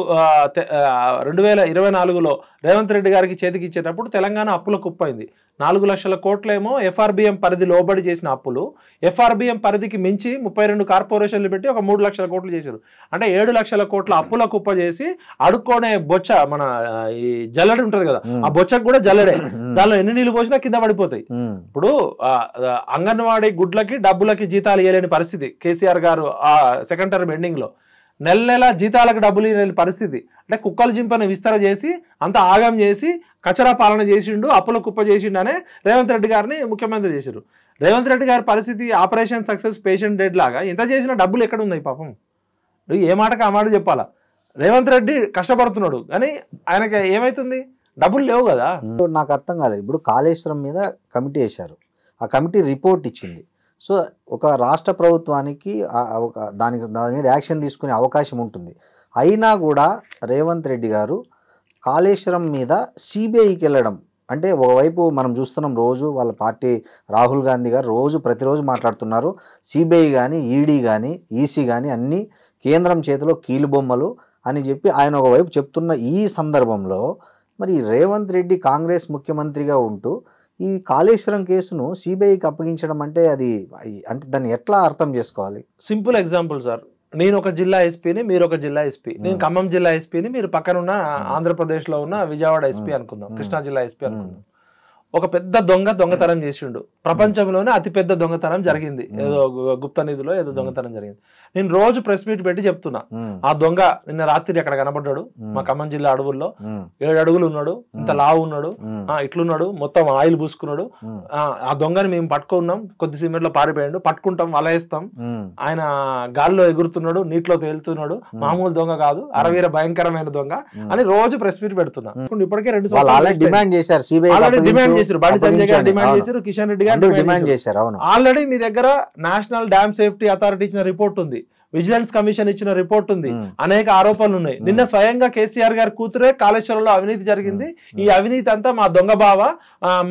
2024లో రేవంత్ రెడ్డి గారికి చేతికి ఇచ్చేటప్పుడు తెలంగాణ అప్పుల కుప్పైంది. 4 లక్షల కోట్లేమో ఎఫ్ఆర్బిఎం పరిధి లోబడి చేసిన అప్పులు, ఎఫ్ఆర్బిఎం పరిధికి మించి 32 కార్పొరేషన్లు పెట్టి ఒక 3 లక్షల కోట్లు చేశారు. అంటే 7 లక్షల కోట్ల అప్పుల కుప్ప చేసి అడుక్కోనే బొచ్చ, మన ఈ జల్లెడ ఉంటది కదా, ఆ బొచ్చకు కూడా జల్లెడే, దానిలో ఎన్ని నీళ్లు పోసినా కింద పడిపోతాయి. ఇప్పుడు అంగన్వాడీ గుడ్లకి డబ్బులకి జీతాలు ఇవ్వలేని పరిస్థితి కేసీఆర్ గారు ఆ సెకండ్ టర్మ్ ఎండింగ్ లో. నెల జీతాలకు డబ్బులు ఇవ్వలేని పరిస్థితి. అంటే కుక్కల జింపను విస్తర చేసి అంత ఆగం చేసి కచరా పాలన చేసిండు, అప్పుల కుప్ప చేసిండు అనే రేవంత్ రెడ్డి గారిని ముఖ్యమంత్రి చేశారు. రేవంత్ రెడ్డి గారి పరిస్థితి ఆపరేషన్ సక్సెస్ పేషెంట్ డెడ్ లాగా ఎంత చేసినా డబ్బులు ఎక్కడ ఉన్నాయి పాపం? ఏ మాటకు ఆ మాట చెప్పాలా. రేవంత్ రెడ్డి కష్టపడుతున్నాడు కానీ ఆయనకి ఏమైతుంది, డబ్బులు లేవు కదా. నాకు అర్థం కాలేదు. ఇప్పుడు కాళేశ్వరం మీద కమిటీ వేశారు, ఆ కమిటీ రిపోర్ట్ ఇచ్చింది. సో ఒక రాష్ట్ర ప్రభుత్వానికి దాని మీద యాక్షన్ తీసుకునే అవకాశం ఉంటుంది. అయినా కూడా రేవంత్ రెడ్డి గారు కాళేశ్వరం మీద సిబిఐకి వెళ్ళడం అంటే, ఒకవైపు మనం చూస్తున్నాం రోజు వాళ్ళ పార్టీ రాహుల్ గాంధీ గారు ప్రతిరోజు మాట్లాడుతున్నారు, సిబిఐ కానీ ఈడీ కానీ ఈసీ కానీ అన్నీ కేంద్రం చేతిలో కీలుబొమ్మలు అని చెప్పి ఆయన ఒకవైపు చెప్తున్న ఈ సందర్భంలో మరి రేవంత్ రెడ్డి కాంగ్రెస్ ముఖ్యమంత్రిగా ఉంటూ ఈ కాళేశ్వరం కేసును సిబిఐకి అప్పగించడం అంటే దాన్ని ఎట్లా అర్థం చేసుకోవాలి? సింపుల్ ఎగ్జాంపుల్ సార్, నేను ఒక జిల్లా ఎస్పీని, మీరు ఒక జిల్లా ఎస్పీ, నేను ఖమ్మం జిల్లా ఎస్పీని, మీరు పక్కన ఉన్న ఆంధ్రప్రదేశ్లో ఉన్న విజయవాడ ఎస్పీ అనుకుందాం, కృష్ణా జిల్లా ఎస్పీ అనుకుందాం. ఒక పెద్ద దొంగతనం చేసిండు, ప్రపంచంలోనే అతిపెద్ద దొంగతనం జరిగింది, ఏదో గుప్త నిధిలో ఏదో దొంగతనం జరిగింది. నేను రోజు ప్రెస్ మీట్ పెట్టి చెప్తున్నా, ఆ దొంగ నిన్న రాత్రి అక్కడ కనబడ్డాడు మా ఖమ్మం జిల్లా అడవుల్లో, 7 అడుగులు ఉన్నాడు, ఇంత లావు ఉన్నాడు, ఇట్లున్నాడు, మొత్తం ఆయిల్ పూసుకున్నాడు, ఆ దొంగని మేము పట్టుకున్నాం, కొద్ది సిమెంట్ లో పారిపోయాడు, పట్టుకుంటాం, వలయేస్తాం, ఆయన గాల్లో ఎగురుతున్నాడు, నీటిలో తేలుతున్నాడు, మామూలు దొంగ కాదు, అరవీర భయంకరమైన దొంగ అని రోజు ప్రెస్ మీట్ పెడుతున్నా. ఇప్పటికే 2 సంవత్సరాలు డిమాండ్ చేశారు, డిమాండ్ చేశారు, బండి సంజయ్ గారు డిమాండ్ చేశారు, కిషన్ రెడ్డి గారు డిమాండ్ చేశారు. ఆల్రెడీ మీ దగ్గర నేషనల్ డ్యామ్ సేఫ్టీ అథారిటీ ఇచ్చిన రిపోర్ట్ ఉంది, విజిలెన్స్ కమిషన్ ఇచ్చిన రిపోర్ట్ ఉంది, అనేక ఆరోపణలు ఉన్నాయి. నిన్న స్వయంగా కేసీఆర్ గారి కూతురే కాళేశ్వరంలో అవినీతి జరిగింది, ఈ అవినీతి అంతా మా దొంగ బావ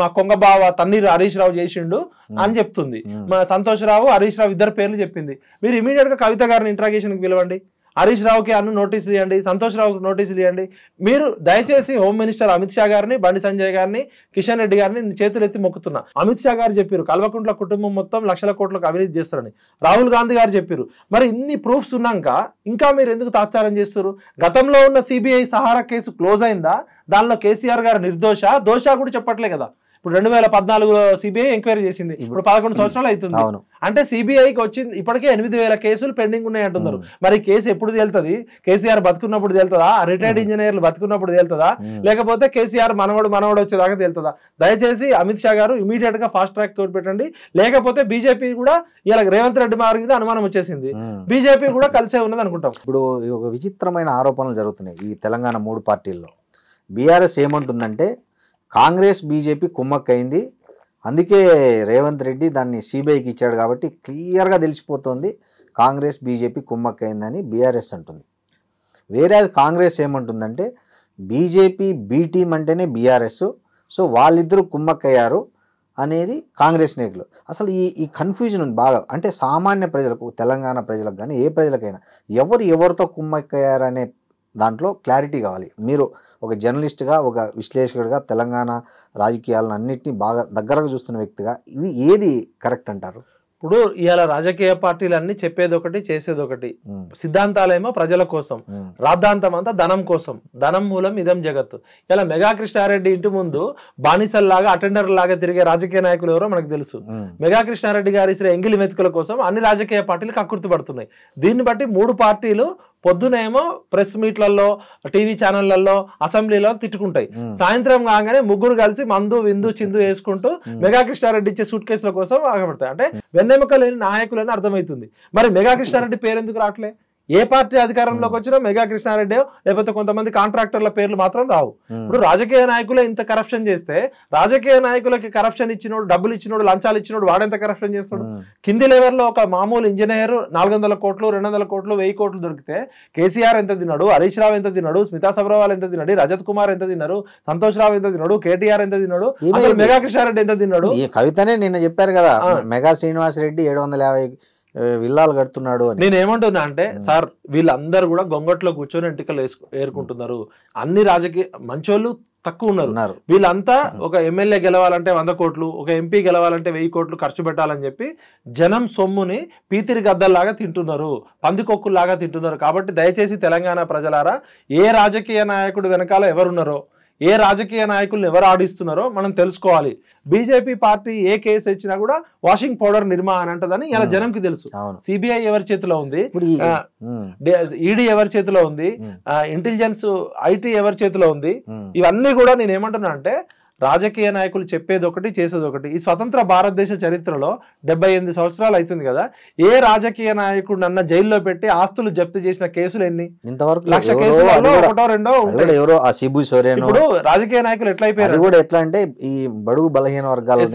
మా కొంగ బావ తన్నీరు హరీష్ రావు చేసిండు అని చెప్తుంది. మా సంతోష్ రావు, హరీష్ రావు ఇద్దరు పేర్లు చెప్పింది. మీరు ఇమీడియట్ గా కవిత గారిని ఇంట్రాగేషన్ కి పిలవండి, హరీష్ రావుకి నోటీసులు ఇవ్వండి, సంతోష్ రావుకి నోటీసులు ఇవ్వండి. మీరు దయచేసి హోమ్ మినిస్టర్ అమిత్ షా గారిని, బండి సంజయ్ గారిని, కిషన్ రెడ్డి గారిని చేతులు ఎత్తి మొక్కుతున్నా. అమిత్ షా గారు చెప్పారు కల్వకుంట్ల కుటుంబం మొత్తం లక్షల కోట్లకు అవినీతి చేస్తారని, రాహుల్ గాంధీ గారు చెప్పారు. మరి ఇన్ని ప్రూఫ్స్ ఉన్నాక ఇంకా మీరు ఎందుకు తాత్సారం చేస్తారు? గతంలో ఉన్న సిబిఐ సహారా కేసు క్లోజ్ అయిందా? దానిలో కేసీఆర్ గారు నిర్దోష దోష కూడా చెప్పట్లే కదా. ఇప్పుడు 2014లో సిబిఐ ఎంక్వైరీ చేసింది, ఇప్పుడు 11 సంవత్సరాలు అవుతుంది. అంటే సిబిఐకి వచ్చింది ఇప్పటికే 8,000 కేసులు పెండింగ్ ఉన్నాయి అంటున్నారు. మరి కేసు ఎప్పుడు తేలుతుంది? కేసీఆర్ బతుకున్నప్పుడు తేలుతుందా? రిటైర్డ్ ఇంజనీర్లు బతుకున్నప్పుడు తేలుతుందా? లేకపోతే కేసీఆర్ మనవడు వచ్చేదాకా తేలుతుందా? దయచేసి అమిత్ షా గారు ఇమీడియట్ గా ఫాస్ట్ ట్రాక్ కోర్టు పెట్టండి. లేకపోతే బీజేపీ కూడా ఇలా రేవంత్ రెడ్డి మారి మీద అనుమానం వచ్చేసింది, బీజేపీ కూడా కలిసే ఉన్నది అనుకుంటాం. ఇప్పుడు ఒక విచిత్రమైన ఆరోపణలు జరుగుతున్నాయి ఈ తెలంగాణ 3 పార్టీల్లో. బీఆర్ఎస్ ఏమంటుందంటే కాంగ్రెస్ బీజేపీ కుమ్మక్కైంది, అందుకే రేవంత్ రెడ్డి దాన్ని సిబిఐకి ఇచ్చాడు కాబట్టి క్లియర్గా తెలిసిపోతుంది కాంగ్రెస్ బీజేపీ కుమ్మక్కైందని బీఆర్ఎస్ అంటుంది. వేరే కాంగ్రెస్ ఏమంటుందంటే బీజేపీ బీ టీం అంటేనే బీఆర్ఎస్, సో వాళ్ళిద్దరూ కుమ్మక్కయ్యారు అనేది కాంగ్రెస్ నాయకులు. అసలు ఈ కన్ఫ్యూజన్ ఉంది బాగా. అంటే సామాన్య ప్రజలకు, తెలంగాణ ప్రజలకు కానీ ఏ ప్రజలకైనా ఎవరితో కుమ్మక్కయ్యారనే దాంట్లో క్లారిటీ కావాలి. మీరు ఒక జర్నలిస్ట్గా, ఒక విశ్లేషకుడిగా, తెలంగాణ రాజకీయాలను అన్నింటినీ బాగా దగ్గరగా చూస్తున్న వ్యక్తిగా ఇవి ఏది కరెక్ట్ అంటారు? ఇప్పుడు ఇవాళ రాజకీయ పార్టీలు అన్ని చెప్పేది ఒకటి, చేసేది ఒకటి. సిద్ధాంతాలేమో ప్రజల కోసం, రాద్ధాంతం అంతా ధనం కోసం. ధనం మూలం ఇదం జగత్తు. ఇలా మెగా కృష్ణారెడ్డి ఇంటి ముందు బానిసల్లాగా, అటెండర్ లాగా తిరిగే రాజకీయ నాయకులు ఎవరో మనకు తెలుసు. మెగా కృష్ణారెడ్డి గారి ఎంగిలి మెతుకుల కోసం అన్ని రాజకీయ పార్టీలు కక్కుర్తి పడుతున్నాయి. దీన్ని బట్టి 3 పార్టీలు పొద్దునేమో ప్రెస్ మీట్లలో, టీవీ ఛానళ్లలో, అసెంబ్లీలో తిట్టుకుంటాయి. సాయంత్రం కాగానే ముగ్గురు కలిసి మందు విందు చిందు వేసుకుంటూ మెగా కృష్ణారెడ్డి ఇచ్చే సూట్ కేసుల కోసం ఆగబడతాయి. అంటే వెన్నెముక లేని నాయకులని అర్థమవుతుంది. మరి మెగా కృష్ణారెడ్డి పేరు ఎందుకు రావట్లే? ఏ పార్టీ అధికారంలోకి వచ్చినా మెగా కృష్ణారెడ్డి లేకపోతే కొంతమంది కాంట్రాక్టర్ల పేర్లు మాత్రం రావు. ఇప్పుడు రాజకీయ నాయకులే ఇంత కరప్షన్ చేస్తే, రాజకీయ నాయకులకి కరప్షన్ ఇచ్చినోడు, డబ్బులు ఇచ్చినోడు, లంచాలు ఇచ్చినోడు వాడెంత కరప్షన్ చేస్తాడు? కింది లెవెల్లో ఒక మామూలు ఇంజనీర్ 400 కోట్లు, 200 కోట్లు, 1000 కోట్లు దొరికితే కేసీఆర్ ఎంత తిన్నాడు, హరీష్ రావు ఎంత తిన్నాడు, స్మితా సబ్రవాల్ ఎంత తిన్నాడు, రజత్ కుమార్ ఎంత తిన్నారు, సంతోష్ రావు ఎంత తిన్నాడు, కేటీఆర్ ఎంత తిన్నాడు, మెగా కృష్ణారెడ్డి ఎంత తిన్నాడు? ఈ కవితనే నిన్న చెప్పారు కదా, మెగా శ్రీనివాస్ రెడ్డి 750 విల్లాలు కడుతున్నాడు అని. నేను ఏమంటున్నా అంటే, సార్ వీళ్ళందరూ కూడా గొంగట్లో కూర్చొని ఎంటికలు ఏరుకుంటున్నారు. అన్ని రాజకీయ మంచోళ్ళు తక్కువ ఉన్నారు. వీళ్ళంతా ఒక ఎమ్మెల్యే గెలవాలంటే 100 కోట్లు, ఒక ఎంపీ గెలవాలంటే 1000 కోట్లు ఖర్చు పెట్టాలని చెప్పి జనం సొమ్ముని పీతిరి గద్దల్లాగా తింటున్నారు, పందికొక్కుల్లాగా తింటున్నారు. కాబట్టి దయచేసి తెలంగాణ ప్రజలారా, ఏ రాజకీయ నాయకుడు వెనకాల ఎవరున్నారో, ఏ రాజకీయ నాయకులను ఎవరు ఆడిస్తున్నారో మనం తెలుసుకోవాలి. బీజేపీ పార్టీ ఏ కేసు ఇచ్చినా కూడా వాషింగ్ పౌడర్ నిర్మా అని అంటదని ఇలా జనంకి తెలుసు. సిబిఐ ఎవరి చేతిలో ఉంది, ఈడీ ఎవరి చేతిలో ఉంది, ఇంటెలిజెన్స్ ఐటీ ఎవరి చేతిలో ఉంది. ఇవన్నీ కూడా నేను ఏమంటున్నా అంటే, రాజకీయ నాయకులు చెప్పేది ఒకటి, చేసేది ఒకటి. ఈ స్వతంత్ర భారతదేశ చరిత్రలో 78 సంవత్సరాలు అవుతుంది కదా, ఏ రాజకీయ నాయకుడు అన్న జైల్లో పెట్టి ఆస్తులు జప్తు చేసిన కేసులు ఎన్ని? ఇంతవరకు 1,00,000 కేసులలో 1-2 ఇప్పుడు రాజకీయ నాయకులు ఎట్లా అయిపోయారు కూడా, ఎట్లా అంటే ఈ బడుగు బలహీన వర్గాలు,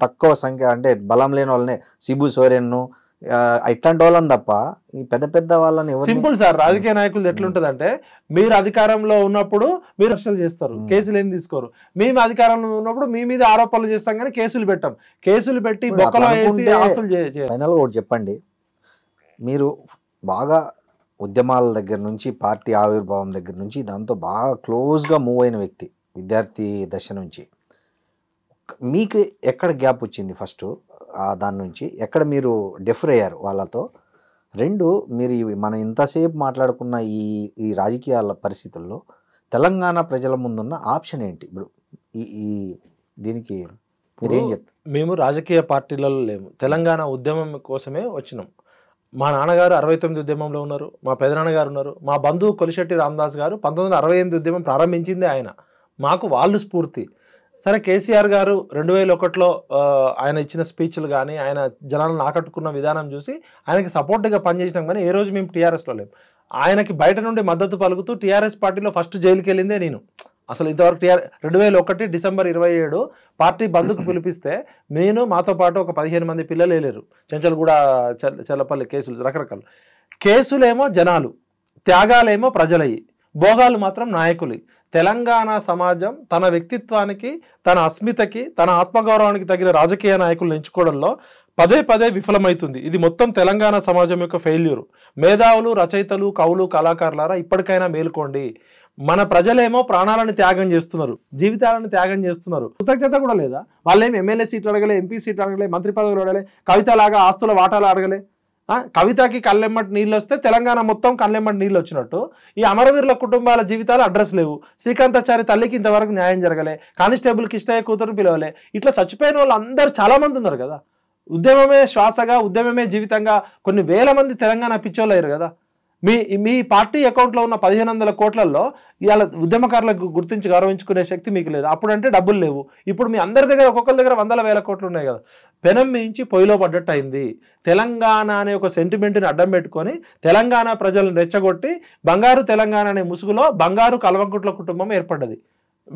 తక్కువ సంఖ్య అంటే బలం లేని వాళ్ళని, సిబు సోరెన్ ఇట్లాంటి వాళ్ళని తప్ప ఈ పెద్ద వాళ్ళని సింపుల్ సార్. రాజకీయ నాయకులు ఎట్లుంటది అంటే, మీరు అధికారంలో ఉన్నప్పుడు మీరు అరెస్టులు చేస్తారు, కేసులు ఏం తీసుకోరు. మేము అధికారంలో ఉన్నప్పుడు మీ మీద ఆరోపణలు చేస్తాం కానీ కేసులు పెట్టాం. కేసులు పెట్టి బొక్కలో వేసి ఆస్తులు ఫైనల్ ఒకటి చెప్పండి, మీరు బాగా ఉద్యమాల దగ్గర నుంచి, పార్టీ ఆవిర్భావం దగ్గర నుంచి దాంతో బాగా క్లోజ్గా మూవ్ అయిన వ్యక్తి, విద్యార్థి దశ నుంచి, మీకు ఎక్కడ గ్యాప్ వచ్చింది? ఫస్ట్ దాని నుంచి ఎక్కడ మీరు డిఫర్ అయ్యారు వాళ్ళతో? 2, మీరు మనం ఇంతసేపు మాట్లాడుకున్న ఈ రాజకీయాల పరిస్థితుల్లో తెలంగాణ ప్రజల ముందున్న ఆప్షన్ ఏంటి? ఇప్పుడు దీనికి మీరు ఏం చెప్తారు? మేము రాజకీయ పార్టీలలో లేము, తెలంగాణ ఉద్యమం కోసమే వచ్చినాం. మా నాన్నగారు 69 ఉద్యమంలో ఉన్నారు, మా పెదనాన్నగారు ఉన్నారు, మా బంధువు కొలిశెట్టి రామదాస్ గారు 1968 ఉద్యమం ప్రారంభించింది ఆయన. మాకు వాళ్ళు స్ఫూర్తి. సరే కేసీఆర్ గారు 2001లో ఆయన ఇచ్చిన స్పీచ్లు కానీ ఆయన జనాలను ఆకట్టుకున్న విధానం చూసి ఆయనకి సపోర్ట్గా పనిచేసినాం. కానీ ఏ రోజు మేము టీఆర్ఎస్లో లేము. ఆయనకి బయట నుండి మద్దతు పలుకుతూ టీఆర్ఎస్ పార్టీలో ఫస్ట్ జైలుకి వెళ్ళిందే నేను. అసలు ఇంతవరకు 2001 డిసెంబర్ 27 పార్టీ బంద్కు పిలిపిస్తే నేను మాతో పాటు ఒక 15 మంది పిల్లలు వెళ్ళారు. చెంచల్గూడ, చెల్లపల్లి కేసులు, రకరకాలు కేసులేమో జనాలు, త్యాగాలేమో ప్రజలయ్యి, భోగాలు మాత్రం నాయకులు. తెలంగాణ సమాజం తన వ్యక్తిత్వానికి, తన అస్మితకి, తన ఆత్మగౌరవానికి తగిన రాజకీయ నాయకులను ఎంచుకోవడంలో పదే పదే విఫలమవుతుంది. ఇది మొత్తం తెలంగాణ సమాజం యొక్క ఫెయిల్యూర్. మేధావులు, రచయితలు, కవులు, కళాకారులారా ఇప్పటికైనా మేలుకోండి. మన ప్రజలేమో ప్రాణాలను త్యాగం చేస్తున్నారు, జీవితాలను త్యాగం చేస్తున్నారు. కృతజ్ఞత కూడా లేదా? వాళ్ళేమి ఎమ్మెల్యే సీట్లు అడగలే, ఎంపీ సీట్లు అడగలే, మంత్రి పదవులు అడగలే, కవితలాగా ఆస్తుల వాటాలు అడగలే. కవితకి కళ్ళెమ్మటి నీళ్ళు వస్తే తెలంగాణ మొత్తం కళ్ళెమ్మటి నీళ్ళు వచ్చినట్టు ఈ అమరవీరుల కుటుంబాల జీవితాలు అడ్రస్ లేవు. శ్రీకాంతాచారి తల్లికి ఇంతవరకు న్యాయం జరగలే, కానిస్టేబుల్ కిష్టయ్య కూతురు పిలవలే. ఇట్లా చచ్చిపోయిన వాళ్ళు అందరు చాలా మంది ఉన్నారు కదా. ఉద్యమమే శ్వాసగా, ఉద్యమమే జీవితంగా కొన్ని వేల మంది తెలంగాణ పిచ్చోళ్ళు అయ్యారు కదా. మీ పార్టీ అకౌంట్లో ఉన్న 1500 కోట్లలో ఇవాళ ఉద్యమకారులకు గుర్తించి గౌరవించుకునే శక్తి మీకు లేదు. అప్పుడంటే డబ్బులు లేవు. ఇప్పుడు మీ అందరి దగ్గర, ఒక్కొక్కరి దగ్గర 100,000 కోట్లు ఉన్నాయి కదా. పెనం మించి పొయ్యిలో పడ్డట్టు అయింది. తెలంగాణ అనే ఒక సెంటిమెంట్ని అడ్డం పెట్టుకొని తెలంగాణ ప్రజలను రెచ్చగొట్టి బంగారు తెలంగాణ అనే ముసుగులో బంగారు కల్వకుంట్ల కుటుంబం ఏర్పడ్డది.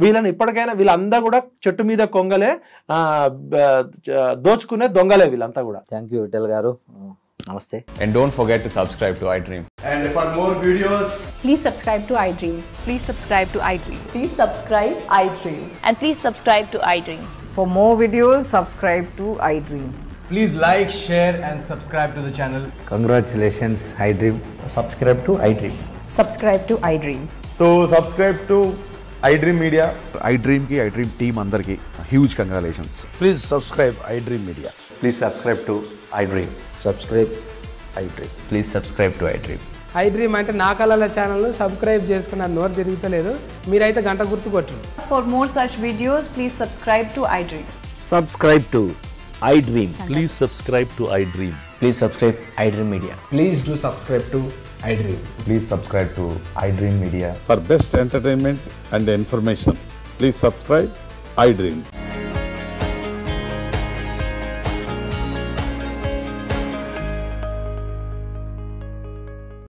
వీళ్ళని ఇప్పటికైనా, వీళ్ళంతా కూడా చెట్టు మీద కొంగలే, దోచుకునే దొంగలే వీళ్ళంతా కూడా. థ్యాంక్ యూ విఠల్ గారు, నమస్తే. And don't forget to subscribe to iDream. And for more videos, please subscribe to iDream. Please subscribe to iDream. Please subscribe iDream. And please subscribe to iDream. For more videos, subscribe to iDream. please like, share and subscribe to the channel. Congratulations iDream. Subscribe to iDream. Subscribe to iDream. So subscribe to iDream Media. iDream ki iDream team andarki huge congratulations. Please subscribe iDream Media. Please subscribe to iDream. Subscribe iDream. Please subscribe to iDream. iDream అంటే నా కళల channel subscribe చేసుకున్న నోరు తిరుగుతలేదు. మీరైతే గంట గుర్తు కొట్టండి. For more such videos, please subscribe to iDream. Subscribe to iDream. Please subscribe to iDream. Please subscribe iDream Media. Please do subscribe to iDream. Please subscribe to iDream Media. For best entertainment and information, please subscribe iDream.